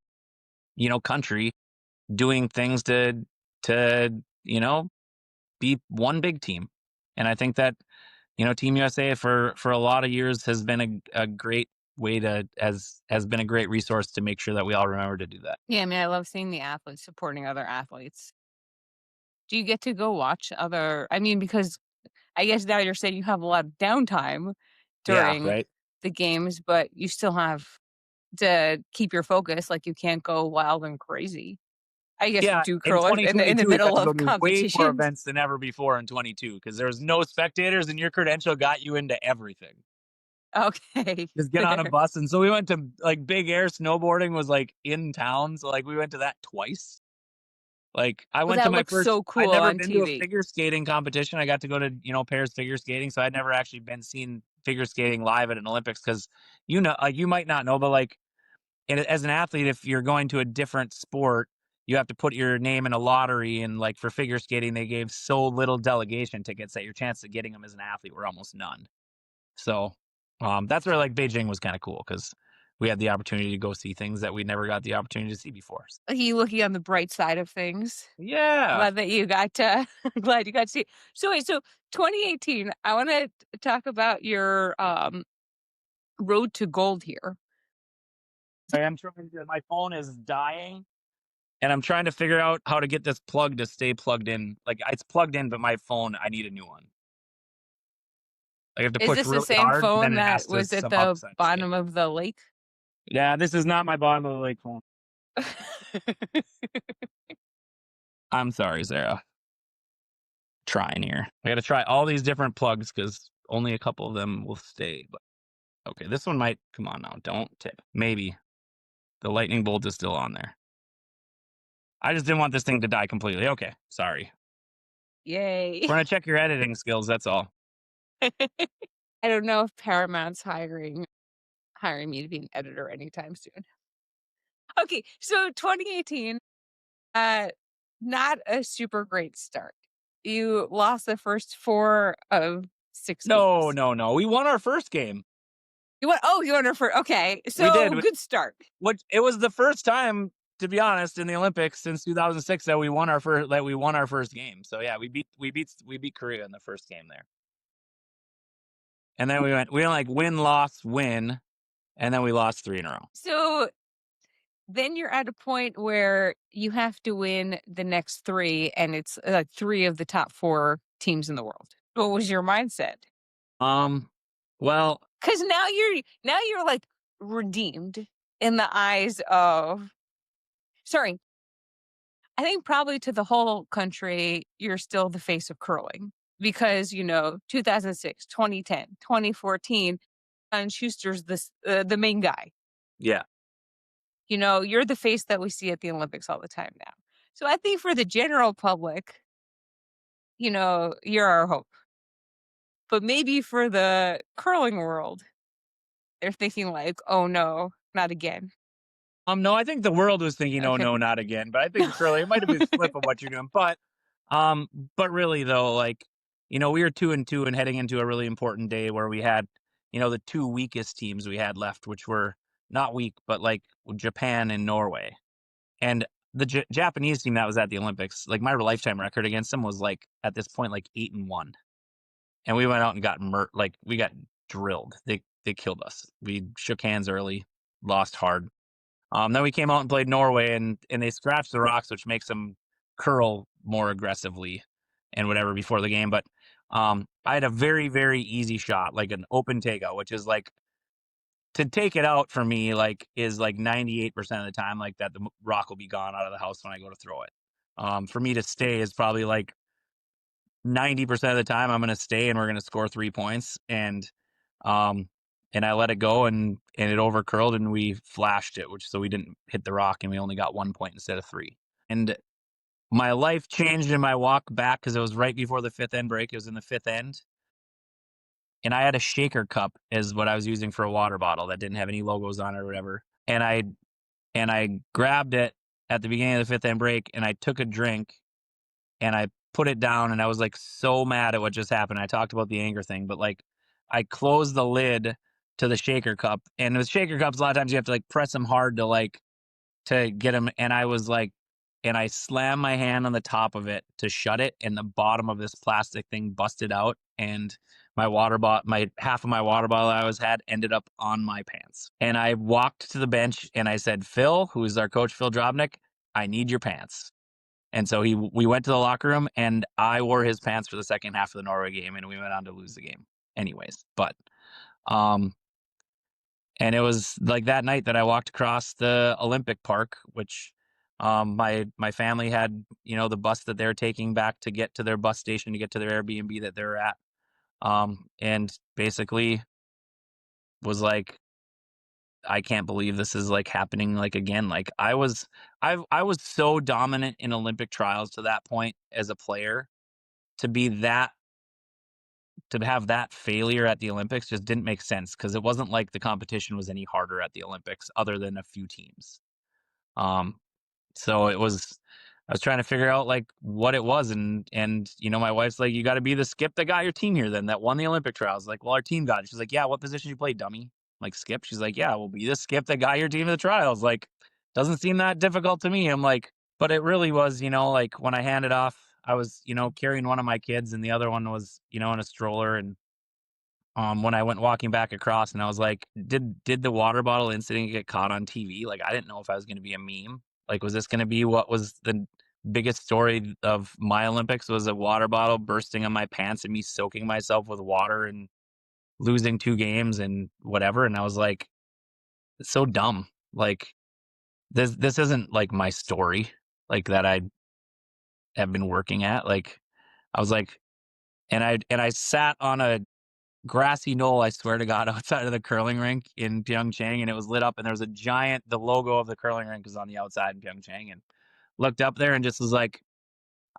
country doing things to, be one big team. And I think that, Team USA for a lot of years has been a great way has been a great resource to make sure that we all remember to do that. Yeah, I mean, I love seeing the athletes supporting other athletes. Do you get to go watch other I mean, because I guess now you're saying you have a lot of downtime Yeah, during right. the games, but you still have to keep your focus, like, you can't go wild and crazy. I guess Yeah, do in curlers in the 2022, we got middle to go of to way more competitions. events than ever before in 22 because there was no spectators and your credential got you into everything. Okay, Just get on a fair. bus. And so we went to like big air snowboarding was like in town. So like we went to that twice. Like I Well, went to that my looks first, so I'd cool never on been to a TV. figure skating competition. I got to go to, pairs figure skating. So I'd never actually been seen figure skating live at an Olympics because, like you might not know, but like as an athlete, if you're going to a different sport, you have to put your name in a lottery. And like for figure skating, they gave so little delegation tickets that your chance of getting them as an athlete were almost none. So that's where like Beijing was kind of cool because we had the opportunity to go see things that we never got the opportunity to see before. Are you looking on the bright side of things? Yeah. Glad that you got to glad you got to see. So wait, so 2018, I want to talk about your road to gold here. I am trying to, my phone is dying and I'm trying to figure out how to get this plug to stay plugged in. Like it's plugged in, but my phone, I need a new one. I have to Is push this the really same hard and then phone it has that to was at somehow the decide to stay. bottom of the lake? Yeah, this is not my bottom of the lake phone. I'm sorry, Sarah. Trying here. I got to try all these different plugs because only a couple of them will stay. But okay, this one might, come on now, don't tip. Maybe. The lightning bolt is still on there. I just didn't want this thing to die completely. Okay, sorry. Yay. We're going to check your editing skills, that's all. I don't know if Paramount's hiring me to be an editor anytime soon. Okay, so 2018, uh, not a super great start. You lost the first 4 of 6 No, games. no, no. We won our first game. You went her for okay, We did. so good start. It was the first time to be honest, in the Olympics since 2006 that we won our first game. So yeah, we beat Korea in the first game there. And then we went like win, loss, win, and then we lost 3 in a row. So then you're at a point where you have to win the next 3, and it's 3 of the top 4 teams in the world. What was your mindset? Well, Because now you're like redeemed in the eyes of. Sorry, I think probably to the whole country, you're still the face of curling because 2006, 2010, 2014, and Schuster's the main guy. yeah. You're the face that we see at the Olympics all the time now. So I think for the general public, you're our hope. But maybe for the curling world, they're thinking like, oh no, not again. No, I think the world was thinking, "Oh Okay. no, not again." But I think curling, it might have been a slip of what you're doing. But really though, like, we were 2-2 and heading into a really important day where we had, the 2 weakest teams we had left, which were not weak, but like Japan and Norway. And the Japanese team that was at the Olympics, like my lifetime record against them was like at this point like 8-1, and we went out and got like we got drilled. They killed us. We shook hands early, lost hard. Then we came out and played Norway, and they scratched the rocks, which makes them curl more aggressively and whatever before the game. But I had a very, very easy shot, like an open takeout, which is like to take it out for me, like is like 98% of the time, like that the rock will be gone out of the house when I go to throw it. For me to stay is probably like 90% of the time I'm going to stay and we're going to score 3 points. Um, and I let it go and it over curled and we flashed it, so we didn't hit the rock and we only got 1 point instead of 3. And my life changed in my walk back because it was right before the 5th end break. It was in the 5th end. And I had a shaker cup as what I was using for a water bottle that didn't have any logos on it or whatever. And I grabbed it at the beginning of the 5th end break and I took a drink and I put it down and I was like so mad at what just happened. I talked about the anger thing, but like I closed the lid to the shaker cup, and with shaker cups, a lot of times you have to like press them hard to get them. And I was like, and I slammed my hand on the top of it to shut it, and the bottom of this plastic thing busted out, and my half of my water bottle I had ended up on my pants. And I walked to the bench and I said, Phil, who is our coach, Phil Drobnik, I need your pants. And so we went to the locker room and I wore his pants for the second half of the Norway game, and we went on to lose the game anyways. But and it was like that night that I walked across the Olympic Park, which my family had, the bus that they're taking back to get to their bus station to get to their Airbnb that they're at. And basically was like, I can't believe this is like happening like again. Like I was so dominant in Olympic trials to that point as a player, to have that failure at the Olympics just didn't make sense because it wasn't like the competition was any harder at the Olympics other than a few teams. So I was trying to figure out like what it was, and my wife's like, you got to be the skip that got your team here then, that won the Olympic trials. Like, well, our team got it. She's like, yeah, what position you play, dummy? I'm like, skip. She's like, yeah, we'll be the skip that got your team to the trials. Like, doesn't seem that difficult to me. I'm like, but it really was, like when I handed off, I was, carrying one of my kids and the other one was, in a stroller. And when I went walking back across, and I was like, did the water bottle incident get caught on TV? Like, I didn't know if I was going to be a meme. Like, was this going to be what was the biggest story of my Olympics? Was a water bottle bursting on my pants and me soaking myself with water and losing 2 games and whatever. And I was like, it's so dumb. Like, this isn't like my story, like that I have been working at. Like, I was like, and I sat on a grassy knoll, I swear to God, outside of the curling rink in Pyeongchang, and it was lit up, and there was the logo of the curling rink was on the outside in Pyeongchang, and looked up there and just was like,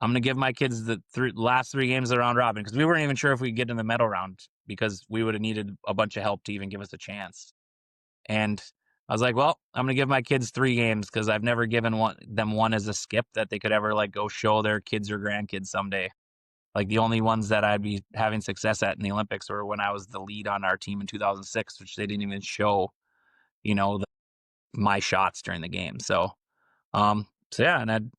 I'm going to give my kids the last 3 games of the round robin, because we weren't even sure if we'd get in the medal round because we would have needed a bunch of help to even give us a chance. And I was like, well, I'm going to give my kids 3 games because I've never given them one as a skip that they could ever like go show their kids or grandkids someday. Like the only ones that I'd be having success at in the Olympics were when I was the lead on our team in 2006, which they didn't even show, my shots during the game. So So yeah, and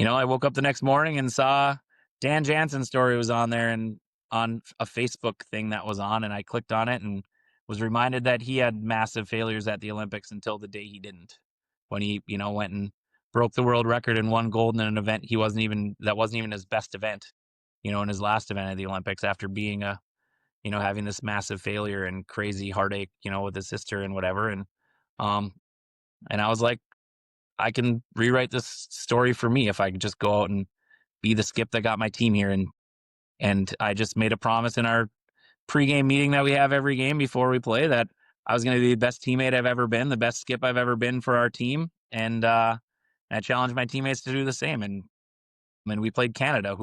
I woke up the next morning and saw Dan Jansen's story was on there and on a Facebook thing that was on, and I clicked on it and was reminded that he had massive failures at the Olympics until the day he didn't, when he, went and broke the world record and won gold in an event that wasn't even his best event, in his last event at the Olympics after being having this massive failure and crazy heartache, with his sister and whatever. Um, and I was like, I can rewrite this story for me if I could just go out and be the skip that got my team here. And I just made a promise in our pregame meeting that we have every game before we play that I was going to be the best teammate I've ever been, the best skip I've ever been for our team. And I challenged my teammates to do the same. And when we played Canada,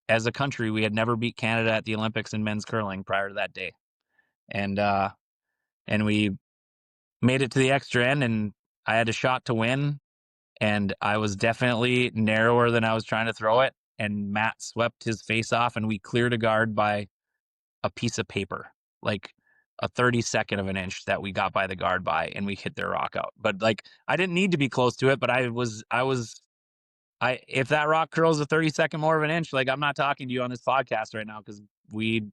as a country, we had never beat Canada at the Olympics in men's curling prior to that day. And we made it to the extra end, and I had a shot to win, and I was definitely narrower than I was trying to throw it, and Matt swept his face off, and we cleared a guard by a piece of paper, like a 32nd of an inch that we got by the guard by, and we hit their rock out. But like, I didn't need to be close to it, but if that rock curls a 32nd more of an inch, like, I'm not talking to you on this podcast right now because we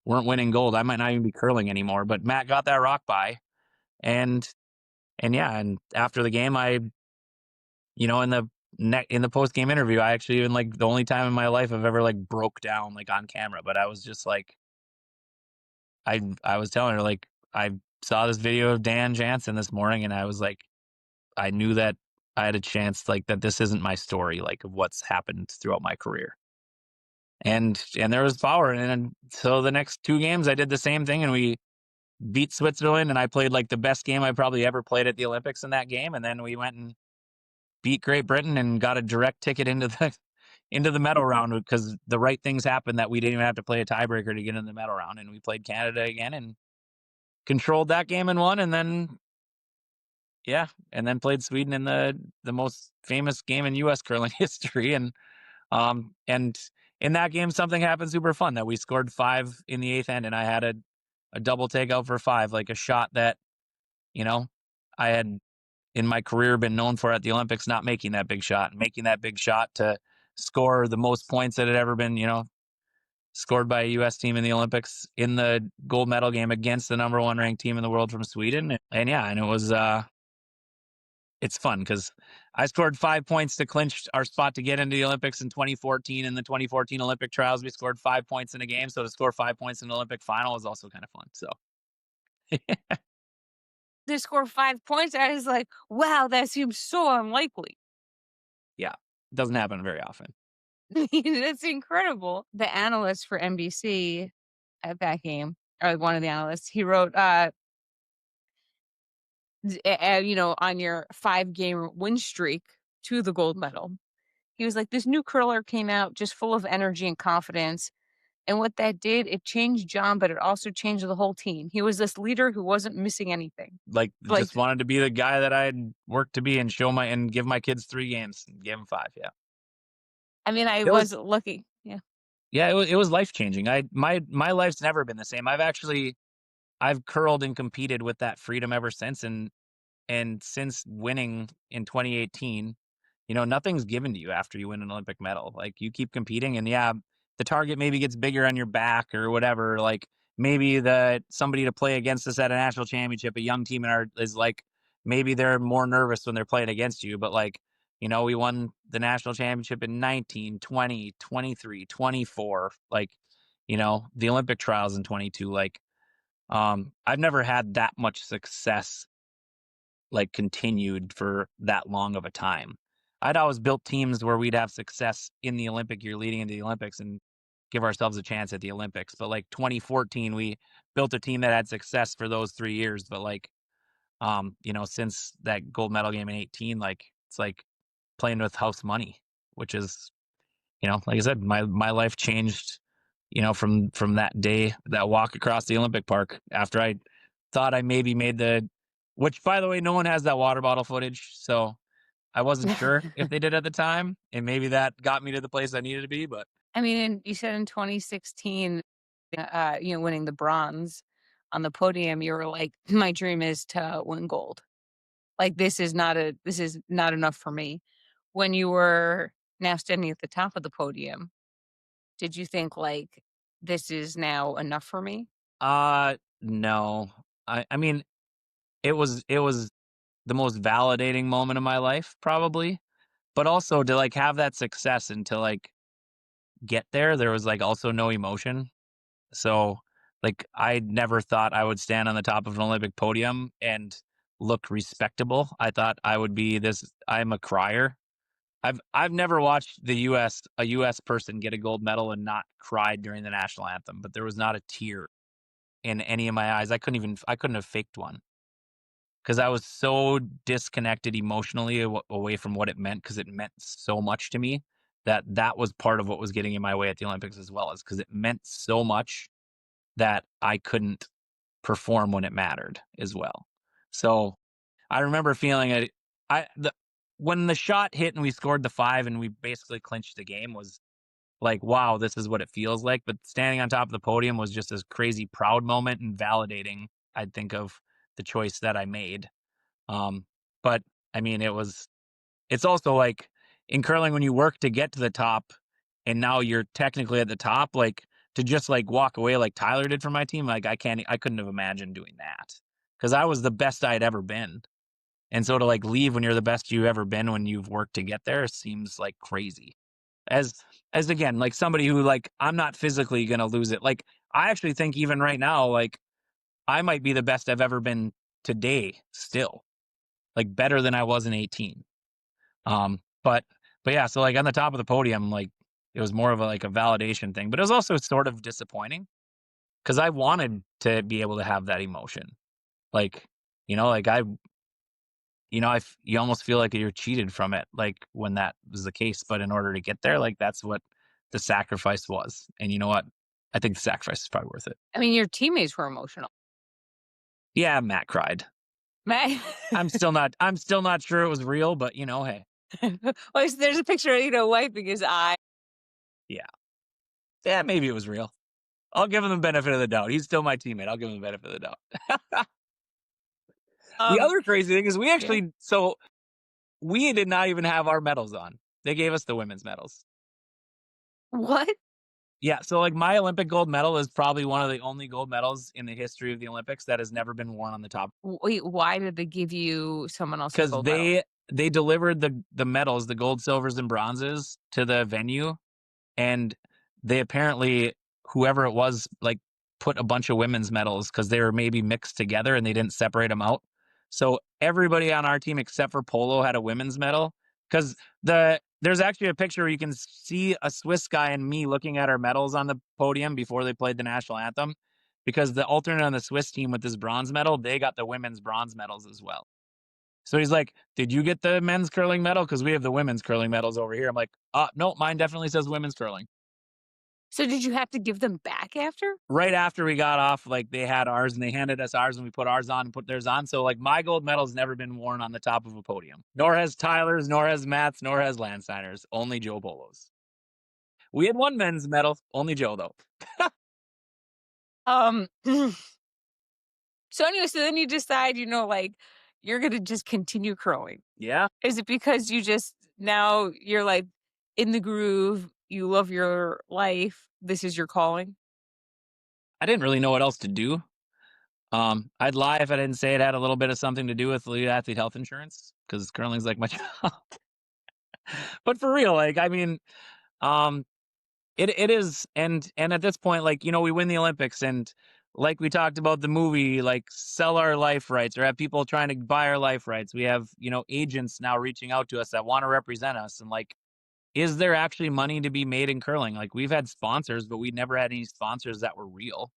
weren't winning gold. I might not even be curling anymore, but Matt got that rock by. And yeah, and after the game, in the post game interview, I actually, even like the only time in my life I've ever like broke down like on camera, but I was just like, I was telling her, like, I saw this video of Dan Jansen this morning, and I was like, I knew that I had a chance, like, that this isn't my story, like, of what's happened throughout my career. And there was power. And so the next two games, I did the same thing, and we beat Switzerland, and I played like the best game I probably ever played at the Olympics in that game. And then we went and beat Great Britain and got a direct ticket into the medal round because the right things happened that we didn't even have to play a tiebreaker to get in the medal round. And we played Canada again and controlled that game and won. And then, yeah, and then played Sweden in the most famous game in U.S. curling history. And in that game, something happened super fun that we scored 5 in the 8th end, and I had a double takeout for 5, like a shot that, I had in my career been known for at the Olympics, not making that big shot, making that big shot to score the most points that had ever been, scored by a U.S. team in the Olympics in the gold medal game against the number 1 ranked team in the world from Sweden. And yeah, and it was, it's fun because I scored 5 points to clinch our spot to get into the Olympics in 2014. In the 2014 Olympic trials, we scored 5 points in a game. So to score 5 points in an Olympic final was also kind of fun. So To score 5 points, I was like, wow, that seems so unlikely. yeah, it doesn't happen very often. That's incredible. The analyst for NBC at that game, or one of the analysts, he wrote, on your 5-game win streak to the gold medal, he was like, this new curler came out just full of energy and confidence. And what that did, it changed John, but it also changed the whole team. He was this leader who wasn't missing anything. Like, Like, just wanted to be the guy that I'd worked to be and give my kids 3 games and give them 5. Yeah. I mean, I It was, was lucky. Yeah. yeah, it was life changing. My life's never been the same. I've curled and competed with that freedom ever since. And since winning in 2018, nothing's given to you after you win an Olympic medal. Like, you keep competing, and yeah, the target maybe gets bigger on your back or whatever. Like, maybe somebody to play against us at a national championship, a young team is like, maybe they're more nervous when they're playing against you. But like, we won the national championship in 19, 20, 23, 24, like, the Olympic trials in 22. Like, I've never had that much success like continued for that long of a time. I'd always built teams where we'd have success in the Olympic year leading into the Olympics and give ourselves a chance at the Olympics. But like 2014, we built a team that had success for those 3 years. But like, since that gold medal game in 18, like, it's like playing with house money, which is, like I said, my life changed, from that day, that walk across the Olympic park after I thought I maybe made which, by the way, no one has that water bottle footage. So I wasn't sure if they did at the time, and maybe that got me to the place I needed to be. But I mean, and you said in 2016, winning the bronze on the podium, you were like, my dream is to win gold. like, this is not enough for me. When you were now standing at the top of the podium, did you think, like, "This is now enough for me?" No. I mean, it was the most validating moment of my life probably, but also to, like, have that success and to, like, get there was, like, also no emotion. So, like, I never thought I would stand on the top of an Olympic podium and look respectable. I thought I would be this I'm a crier. I've never watched a US person get a gold medal and not cried during the national anthem, but there was not a tear in any of my eyes. I couldn't have faked one because I was so disconnected emotionally away from what it meant because it meant so much to me that was part of what was getting in my way at the Olympics as well, is because it meant so much that I couldn't perform when it mattered as well. So I remember feeling it. When the shot hit and we scored the 5 and we basically clinched the game was like, wow, this is what it feels like. But standing on top of the podium was just a crazy proud moment and validating, I'd think, of the choice that I made. Um, but I mean, it's also like in curling when you work to get to the top and now you're technically at the top, like to just like walk away like Tyler did for my team, like I couldn't have imagined doing that because I was the best I'd ever been. And so to like leave when you're the best you've ever been when you've worked to get there seems like crazy. As as again, like somebody who like I'm not physically gonna lose it. Like I actually think even right now, like I might be the best I've ever been today still. Like better than I was in 18. Um, but but yeah, so like on the top of the podium, like it was more of a like a validation thing, but it was also sort of disappointing because I wanted to be able to have that emotion. Like, like you almost feel like you're cheated from it, like when that was the case. But in order to get there, like that's what the sacrifice was. And you know what? I think the sacrifice is probably worth it. I mean, your teammates were emotional. Yeah, Matt cried. Right? I'm still not sure it was real, but hey. Well, there's a picture, wiping his eye. Yeah. Yeah, maybe it was real. I'll give him the benefit of the doubt. He's still my teammate. I'll give him the benefit of the doubt. The Um, other crazy thing is yeah. we did not even have our medals on. They gave us the women's medals. What? Yeah, so like my Olympic gold medal is probably one of the only gold medals in the history of the Olympics that has never been worn on the top Wait, why did they give you someone else's because gold medal? they delivered the medals, the gold, silvers, and bronzes to the venue, and they apparently whoever it was like put a bunch of women's medals because they were maybe mixed together and they didn't separate them out. So everybody on our team except for polo had a women's medal because there's actually a picture where you can see a Swiss guy and me looking at our medals on the podium before they played the national anthem because the alternate on the Swiss team with this bronze medal, they got the women's bronze medals as well. So he's like, "Did you get the men's curling medal? Because we have the women's curling medals over here." I'm like, no, mine definitely says women's curling." So did you have to give them back after? Right after we got off, like they had ours and they handed us ours and we put ours on and put theirs on. So like my gold medal's never been worn on the top of a podium. Nor has Tyler's, nor has Matt's, nor has Landsteiner's. Only Joe Polo's. We had one men's medal, only Joe though. Um, so anyway, so then you decide, like, you're gonna just continue curling. Yeah. Is it because now you're like in the groove, you love your life, this is your calling? I didn't really know what else to do. I'd lie if I didn't say it had a little bit of something to do with elite athlete health insurance because curling's like my job. But for real, like I mean, um, it is, and at this point, like we win the Olympics, and like we talked about the movie, like sell our life rights or have people trying to buy our life rights. We have agents now reaching out to us that want to represent us, and like, is there actually money to be made in curling? Like we've had sponsors, but we never had any sponsors that were real.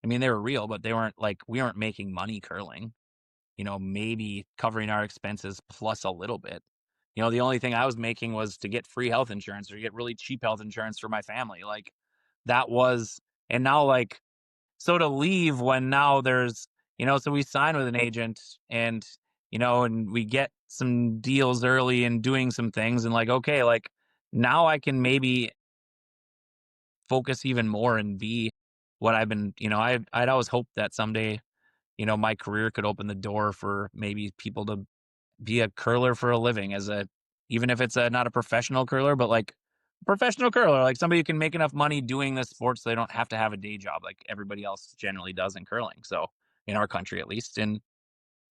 I mean, they were real, but they weren't like we weren't making money curling. Maybe covering our expenses plus a little bit. The only thing I was making was to get free health insurance or get really cheap health insurance for my family. Like that was, and now like, so to leave when now there's, so we sign with an agent and we get some deals early and doing some things and like, okay, like now I can maybe focus even more and be what I've been, I'd always hoped that someday my career could open the door for maybe people to be a curler for a living even if it's not a professional curler, but like professional curler, like somebody who can make enough money doing this sport so they don't have to have a day job like everybody else generally does in curling. So in our country at least. And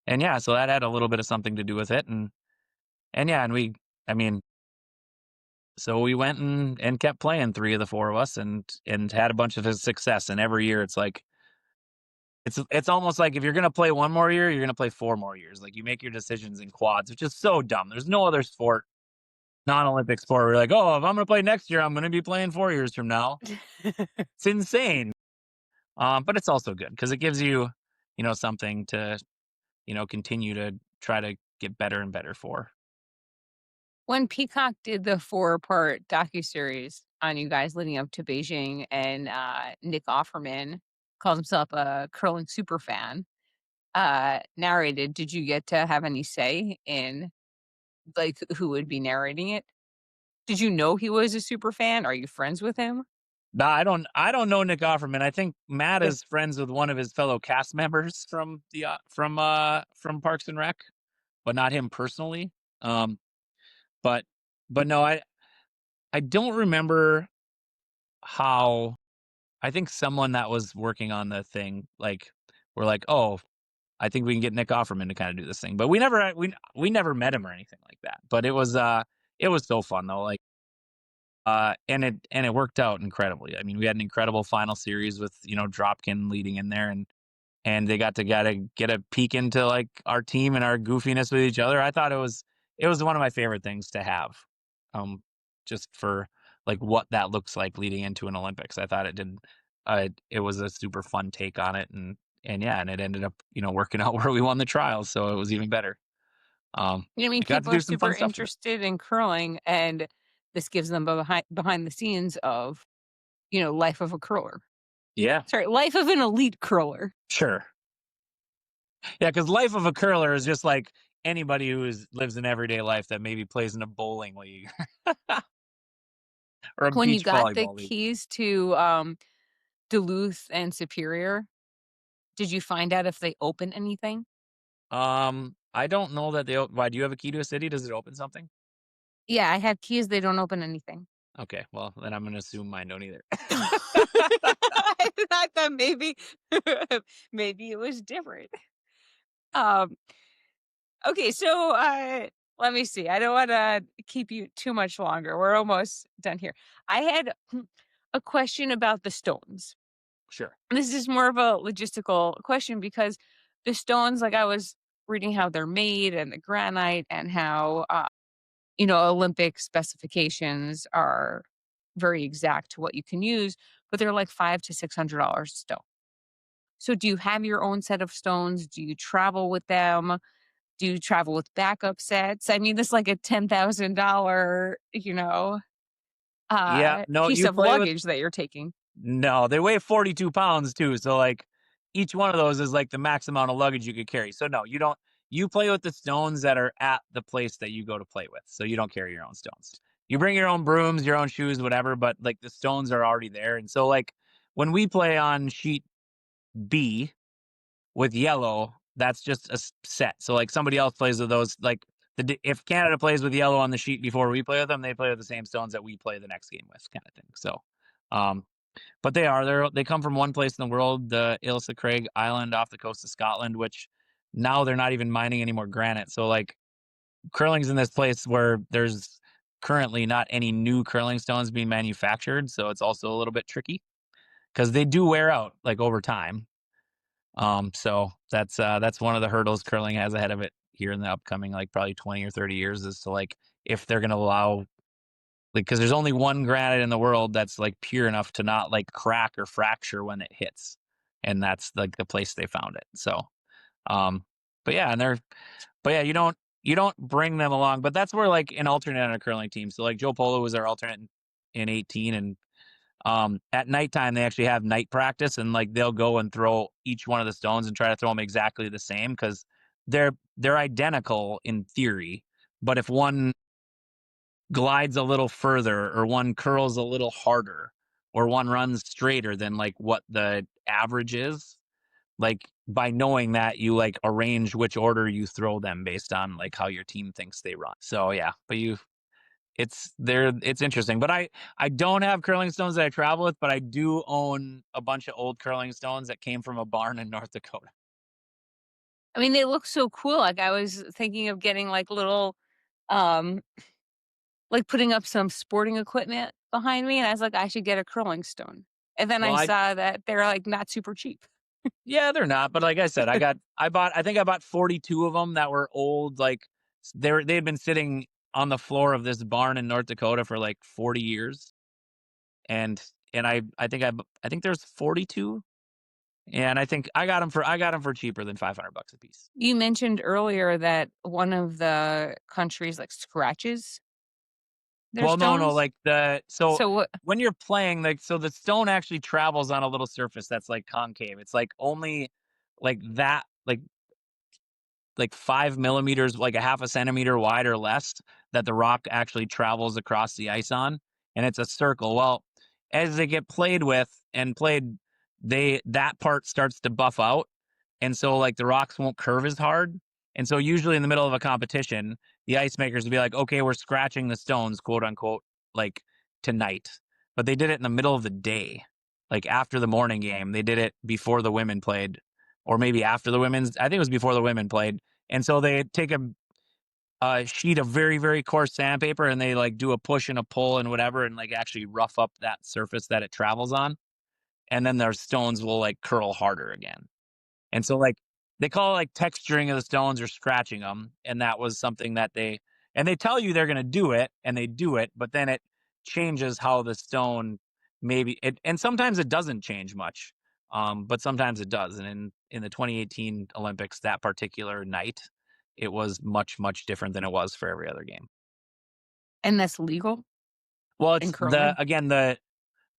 yeah, so that had a little bit of something to do with it. And yeah, and I mean, so we went and kept playing, three of the four of us, and had a bunch of success. And every year it's like it's almost like if you're gonna play one more year, you're gonna play 4 more years. Like you make your decisions in quads, which is so dumb. There's no other sport, non-Olympic sport, where you're like, oh, if I'm gonna play next year, I'm gonna be playing 4 years from now. It's insane. But it's also good because it gives you, something to, continue to try to get better and better for. When Peacock did the 4-part docuseries on you guys leading up to Beijing and, Nick Offerman calls himself a curling super fan, narrated, did you get to have any say in, like, who would be narrating it? Did you know he was a super fan? Are you friends with him? No, I don't know Nick Offerman. I think Matt is friends with one of his fellow cast members from Parks and Rec, but not him personally. Um, but no, I don't remember how. I think someone that was working on the thing, like, were like, oh, I think we can get Nick Offerman to kind of do this thing, but we never met him or anything like that. But it was so fun though, like. And it worked out incredibly. I mean, we had an incredible final series with Dropkin leading in there, and they got to get a peek into like our team and our goofiness with each other. I thought it was one of my favorite things to have, um, just for like what that looks like leading into an Olympics. I thought it was a super fun take on it, and yeah, and it ended up working out where we won the trials, so it was even better. I mean, I got to people are do some super fun stuff with it. interested in curling, and this gives them behind the scenes of, life of a curler. Yeah, Sorry, life of an elite curler. sure. Yeah, because life of a curler is just like anybody who lives an everyday life that maybe plays in a bowling league or a When you beach got the volleyball league. keys to, Duluth and Superior, did you find out if they open anything? I don't know that why do you have a key to a city? Does it open something? Yeah, I have keys, they don't open anything. Okay, well then I'm gonna assume mine don't either. I thought that maybe maybe it was different. Um, okay, so, let me see, I don't wanna keep you too much longer, we're almost done here. I had a question about the stones. Sure. This is more of a logistical question because the stones, like, I was reading how they're made and the granite and how, Olympic specifications are very exact to what you can use, but they're like $500 to $600 a stone. So do you have your own set of stones? Do you travel with them? Do you travel with backup sets? I mean, this is like a $10,000, Yeah, no, piece you of play with luggage that you're taking. no, they weigh 42 pounds too. So like each one of those is like the max amount of luggage you could carry. So no, you don't you play with the stones that are at the place that you go to play with. So you don't carry your own stones. You bring your own brooms, your own shoes, whatever, but like the stones are already there. And so like when we play on sheet B with yellow, that's just a set. So like somebody else plays with those. Like if Canada plays with yellow on the sheet before we play with them, they play with the same stones that we play the next game with, kind of thing. So, um, but they come from one place in the world, the Ailsa Craig Island off the coast of Scotland, which now they're not even mining any more granite. So like curling's in this place where there's currently not any new curling stones being manufactured. So it's also a little bit tricky because they do wear out like over time. So that's one of the hurdles curling has ahead of it here in the upcoming like probably 20 or 30 years is to like if they're gonna allow like because there's only one granite in the world that's like pure enough to not like crack or fracture when it hits. And that's like the place they found it. So um but yeah, you don't bring them along, but that's where like an alternate on a curling team. So like Joe Polo was our alternate in 18 and at nighttime they actually have night practice and like they'll go and throw each one of the stones and try to throw them exactly the same because they're identical in theory, but if one glides a little further or one curls a little harder or one runs straighter than like what the average is, like by knowing that, you like arrange which order you throw them based on like how your team thinks they run. So yeah, but it's interesting. But I don't have curling stones that I travel with, but I do own a bunch of old curling stones that came from a barn in North Dakota. I mean, they look so cool. Like I was thinking of getting like little, um, like putting up some sporting equipment behind me, and I was like, I should get a curling stone. And then Well, I I saw that they're like not super cheap. yeah, they're not, but like I said, I think I bought 42 of them that were old, like they had been sitting on the floor of this barn in North Dakota for like 40 years. And I think there's 42, and I got them for cheaper than 500 bucks a piece. You mentioned earlier that one of the countries like scratches their Well, no, stones. like so So what? when you're playing, like, so the stone actually travels on a little surface that's like concave. It's like only like that, like 5 millimeters, like a half a centimeter wide or less, that the rock actually travels across the ice on, and it's a circle. Well, as they get played with and played, that part starts to buff out, and so like the rocks won't curve as hard. And so usually in the middle of a competition, the ice makers would be like, "Okay, we're scratching the stones, quote unquote, like tonight." But they did it in the middle of the day, like after the morning game. They did it before the women played, or maybe after the women's. I think it was before the women played. And so they take a sheet of very, very coarse sandpaper, and they like do a push and a pull and whatever, and like actually rough up that surface that it travels on. And then their stones will like curl harder again. And so like they call it like texturing of the stones or scratching them. And that was something that they tell you they're going to do it, and they do it, but then it changes how the stone, maybe it, and sometimes it doesn't change much. But sometimes it does. And in the 2018 Olympics, that particular night, it was much, much different than it was for every other game. And that's legal Well, in it's curling?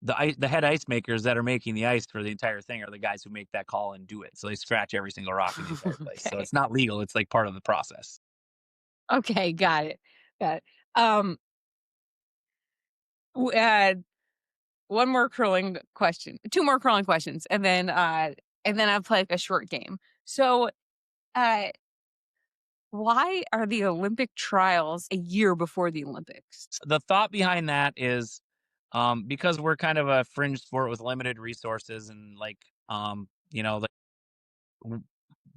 the head ice makers that are making the ice for the entire thing are the guys who make that call and do it. So they scratch every single rock in the entire place. So Okay. it's not legal. It's like part of the process. Okay, got it. Got it. Um, w one more curling question, 2 more curling questions, and then I'll play, like, a short game. So, uh, why are the Olympic trials a year before the Olympics? The thought behind that is, because we're kind of a fringe sport with limited resources, and like, like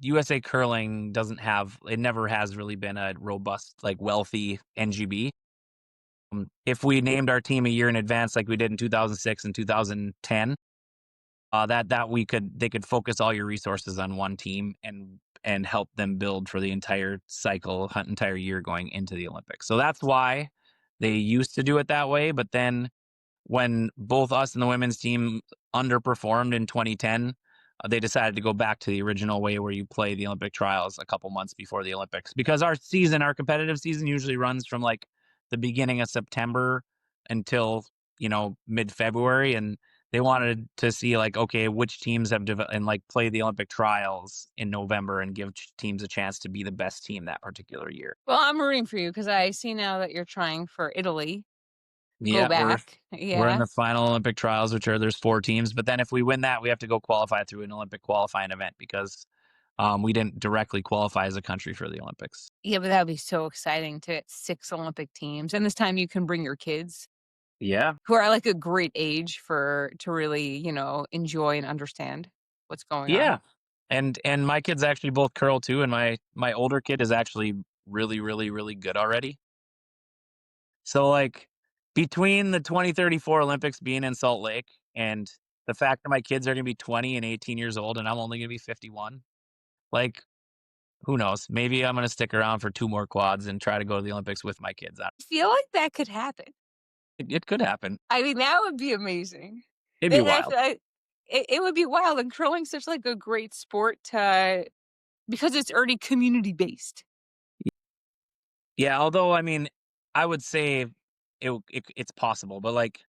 USA curling doesn't have, it never has really been a robust, like wealthy NGB. If we named our team a year in advance, like we did in 2006 and 2010, that they could focus all your resources on one team and help them build for the entire cycle, entire year going into the Olympics. So that's why they used to do it that way. But then when both us and the women's team underperformed in 2010, they decided to go back to the original way where you play the Olympic trials a couple months before the Olympics, because our competitive season usually runs from like the beginning of September until, mid February. And they wanted to see like, okay, which teams have and like play the Olympic trials in November and give teams a chance to be the best team that particular year. Well, I'm rooting for you because I see now that you're trying for Italy. Go Yeah, back. we're in Yeah. the final Olympic trials, which there's 4 teams. But then if we win that, we have to go qualify through an Olympic qualifying event, because we didn't directly qualify as a country for the Olympics. Yeah, but that would be so exciting to get 6 Olympic teams, and this time you can bring your kids Yeah, who are, like, a great age for to really, enjoy and understand what's going on. yeah. And my kids actually both curl too, and my older kid is actually really, really, really good already. So like between the 2034 Olympics being in Salt Lake and the fact that my kids are going to be 20 and 18 years old and I'm only going to be 51, like, who knows? Maybe I'm going to stick around for 2 more quads and try to go to the Olympics with my kids. I feel like that could happen. It could happen. I mean, that would be amazing. It'd be Then I wild. feel like it would be wild, and curling's such, like, a great sport to because it's already community based. Yeah, although I mean, I would say it's possible, but like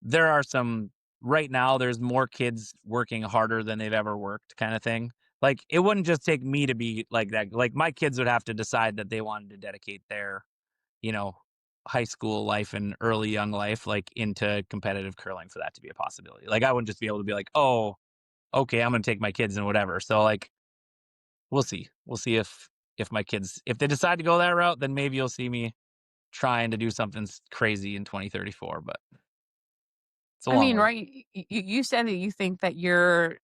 there are some right now. There's more kids working harder than they've ever worked, kind of thing. Like it wouldn't just take me to be like that. Like my kids would have to decide that they wanted to dedicate their, you know, high school life and early young life like into competitive curling for that to be a possibility. Like I wouldn't just be able to be like, oh, okay, I'm gonna take my kids and whatever. So like we'll see. We'll see if my kids, if they decide to go that route, then maybe you'll see me trying to do something crazy in 2034. But it's a I long mean, way. right? You said that you think that you're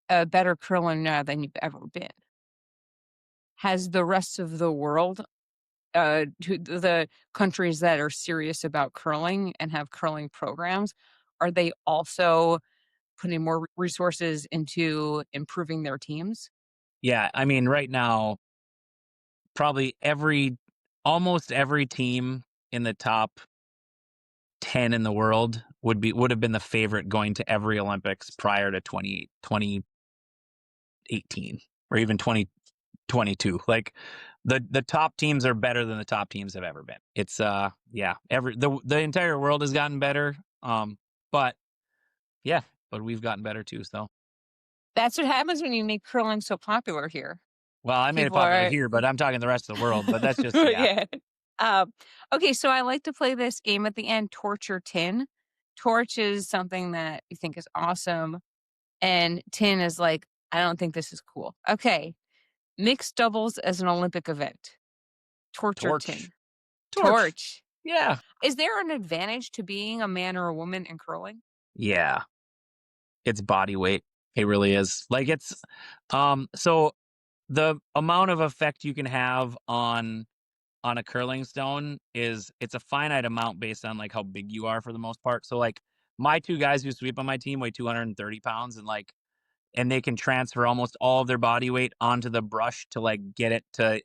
a better curler now than you've ever been. Has the rest of the world, to the countries that are serious about curling and have curling programs, are they also putting more resources into improving their teams? Yeah, I mean, right now, probably almost every team in the top 10 in the world would have been the favorite going to every Olympics prior to 2018 or even 2022. Like the top teams are better than the top teams have ever been. It's yeah, the entire world has gotten better. But yeah, but we've gotten better too. So That's what happens when you make curling so popular here. well, I made it People popular are here, but I'm talking the rest of the world. But that's just yeah. Um, okay, so I like to play this game at the end, Torch or Tin. Torch is something that you think is awesome, and Tin is like, I don't think this is cool. Okay, mixed doubles as an Olympic event. Torch or torch, Tin? torch. Torch. Yeah, Is there an advantage to being a man or a woman in curling? yeah. It's body weight. It really is. Like so the amount of effect you can have on a curling stone is it's a finite amount based on like how big you are for the most part. So like my two guys who sweep on my team weigh 230 pounds and they can transfer almost all of their body weight onto the brush to like get it to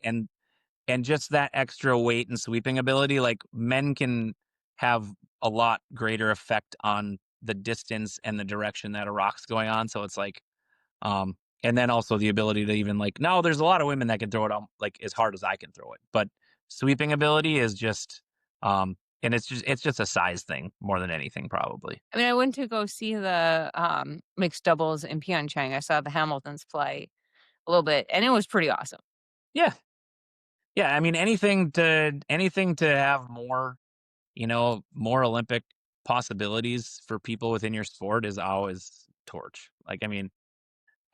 and just that extra weight and sweeping ability, like men can have a lot greater effect on the distance and the direction that a rock's going on. So it's like, and then also the ability to even like, no, there's a lot of women that can throw it on like as hard as I can throw it, but sweeping ability is just, and it's just a size thing more than anything, probably. I mean, I went to go see the mixed doubles in Pyeongchang. I saw the Hamiltons play a little bit, and it was pretty awesome. Yeah. Yeah. I mean, anything to have more, more Olympic possibilities for people within your sport is always torch. Like, I mean,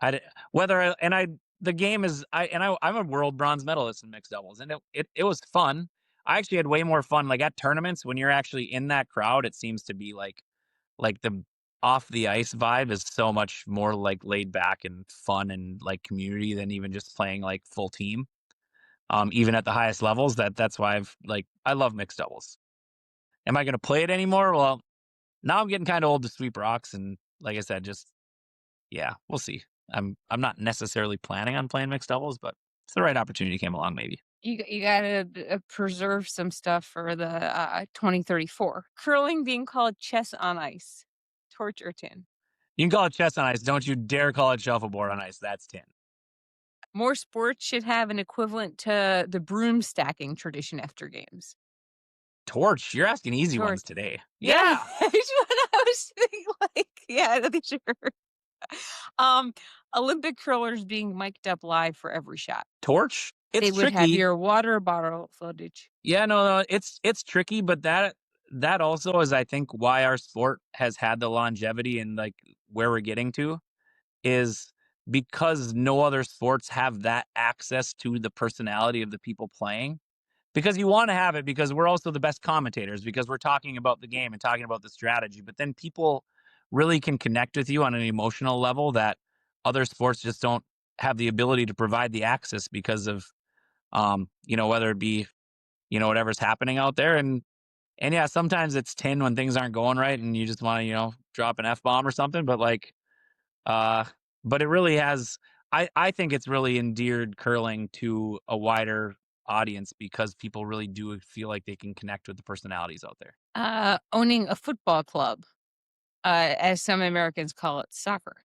I d- whether I, and I the game is I'm a world bronze medalist in mixed doubles, and it was fun. I actually had way more fun like at tournaments when you're actually in that crowd. It seems to be like the off the ice vibe is so much more like laid back and fun and like community than even just playing like full team. Even at the highest levels, that's why I love mixed doubles. Am I going to play it anymore? Well, now I'm getting kind of old to sweep rocks, and like I said, just yeah, we'll see. I'm not necessarily planning on playing mixed doubles, but if the right opportunity came along, maybe. You gotta preserve some stuff for the 2034 curling being called chess on ice. Torch or Tin? You can call it chess on ice. Don't you dare call it shuffleboard on ice. That's tin. More sports should have an equivalent to the broom stacking tradition after games. Torch. You're asking easy Torch. ones today. Yeah, Yeah. that's what I was thinking. Like, yeah, sure. Um, Olympic curlers being mic'd up live for every shot. Torch. They It's would have tricky. your water bottle footage. Yeah, no, it's tricky, but that also is I think why our sport has had the longevity and like where we're getting to is because no other sports have that access to the personality of the people playing. Because you want to have it because we're also the best commentators because we're talking about the game and talking about the strategy, but then people really can connect with you on an emotional level that other sports just don't have the ability to provide the access because of whether it be whatever's happening out there. And yeah, sometimes it's 10 when things aren't going right and you just want to drop an F-bomb or something, but like uh but it really has I think it's really endeared curling to a wider audience because people really do feel like they can connect with the personalities out there. Owning a football club, as some Americans call it, soccer.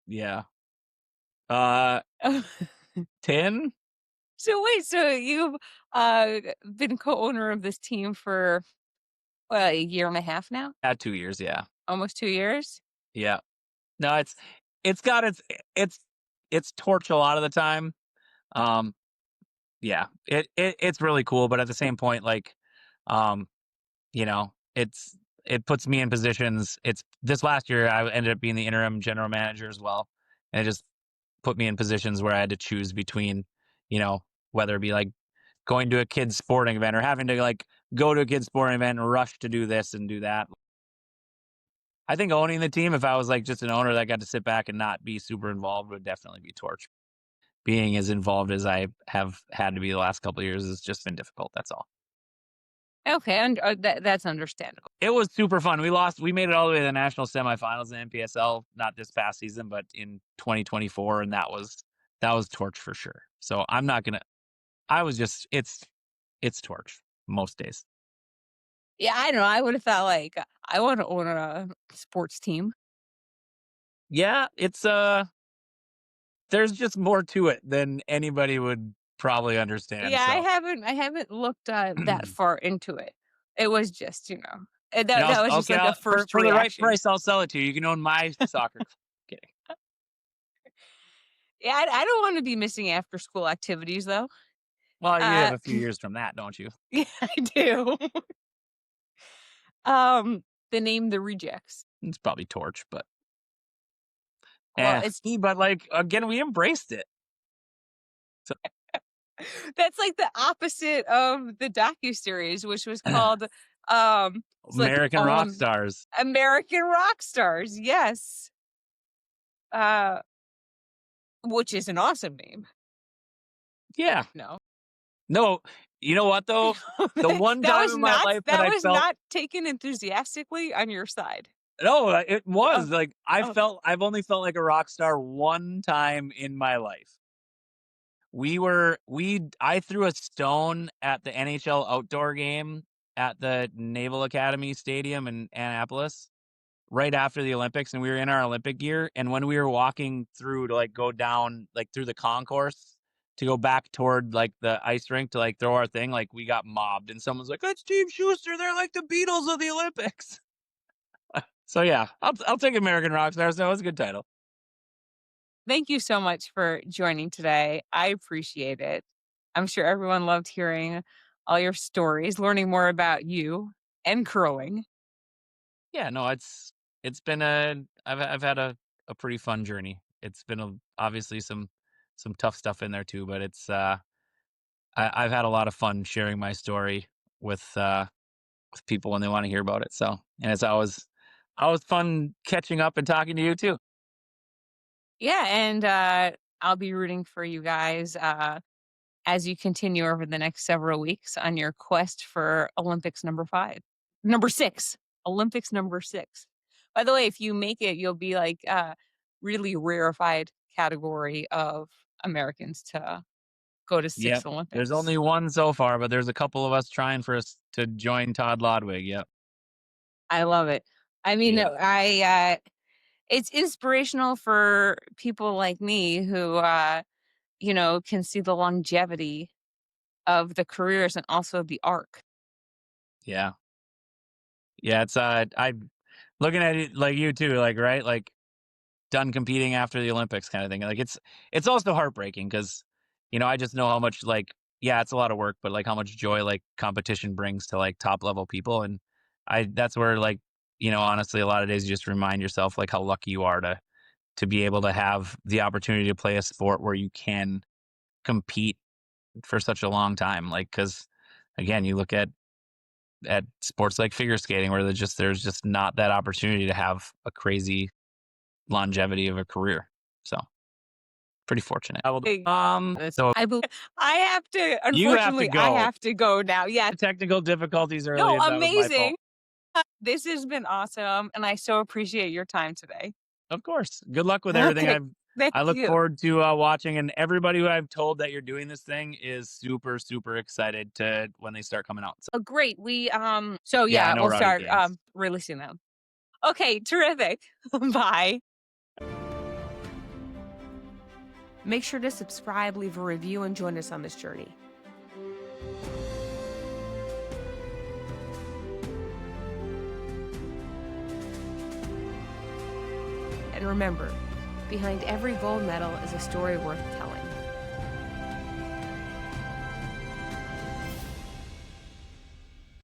Yeah. Uh 10 So wait, so you've been co-owner of this team for a year and a half now? at 2 years, yeah. Almost 2 years? Yeah. No, it's got it's it's torch a lot of the time. Um yeah. It's really cool, but at the same point like um it puts me in positions. It's this last year I ended up being the interim general manager as well. And it just put me in positions where I had to choose between, whether it be like going to a kid's sporting event or having to like go to a kid's sporting event and rush to do this and do that. I think owning the team, if I was like just an owner that got to sit back and not be super involved, would definitely be torch. Being as involved as I have had to be the last couple of years has just been difficult. That's all. Okay, and that's understandable. It was super fun. We made it all the way to the national semifinals in NPSL, not this past season, but in 2024, and that was torch for sure. So I'm not gonna. It's torch most days. Yeah, I don't know. I would have thought like I want to own a sports team. Yeah, it's there's just more to it than anybody would probably understand. Yeah, So. I haven't looked that far into it. It was just that was just like a first for the right reaction. price. I'll sell it to you. You can own my soccer. Kidding. Yeah, I don't want to be missing after school activities though. Well, you have a few years from that, don't you? Yeah, I do. The name The Rejects. It's probably torch, but Well, but like again, we embraced it. So that's like the opposite of the docuseries, which was called American Rock Stars. American Rock Stars, yes. Which is an awesome name. Yeah. No, you know what though? The one time in my life that I was felt not taken enthusiastically on your side. no, it was like I've only felt like a rock star one time in my life. I threw a stone at the NHL outdoor game at the Naval Academy Stadium in Annapolis right after the Olympics, and we were in our Olympic gear. And when we were walking through to like go down like through the concourse to go back toward like the ice rink to like throw our thing, like we got mobbed, and someone's like, "That's Team Schuster. They're like the Beatles of the Olympics." So yeah, I'll take American Rock Stars. That was a good title. Thank you so much for joining today. I appreciate it. I'm sure everyone loved hearing all your stories, learning more about you and curling. Yeah, no, it's been I've had a pretty fun journey. It's been obviously some tough stuff in there too, but it's I've had a lot of fun sharing my story with people when they want to hear about it. So, and it's always fun catching up and talking to you too. Yeah, and I'll be rooting for you guys as you continue over the next several weeks on your quest for Olympics number 6, Olympics number 6. By the way, if you make it, you'll be like really rarefied category of Americans to go to 6 Olympics. There's only one so far, but there's a couple of us trying for us to join Todd Lodwig. Yep. I love it. I mean, it's inspirational for people like me who, can see the longevity of the careers and also the arc. Yeah. Yeah. It's, I'm looking at it like you too, like, right? Like done competing after the Olympics kind of thing. Like it's also heartbreaking because, I just know how much like, yeah, it's a lot of work, but like how much joy like competition brings to like top level people. And that's where like, honestly, a lot of days you just remind yourself like how lucky you are to be able to have the opportunity to play a sport where you can compete for such a long time. Like, cause again, you look at sports like figure skating where there's just not that opportunity to have a crazy longevity of a career. So pretty fortunate. I have to, unfortunately, I have to go now. Yeah. Technical difficulties early. No, amazing. This has been awesome. And I so appreciate your time today. Of course. Good luck with everything. I look forward to watching, and everybody who I've told that you're doing this thing is super, super excited to when they start coming out. So. Oh, great. We'll start releasing them. Okay, terrific. Bye. Make sure to subscribe, leave a review, and join us on this journey. And remember, behind every gold medal is a story worth telling.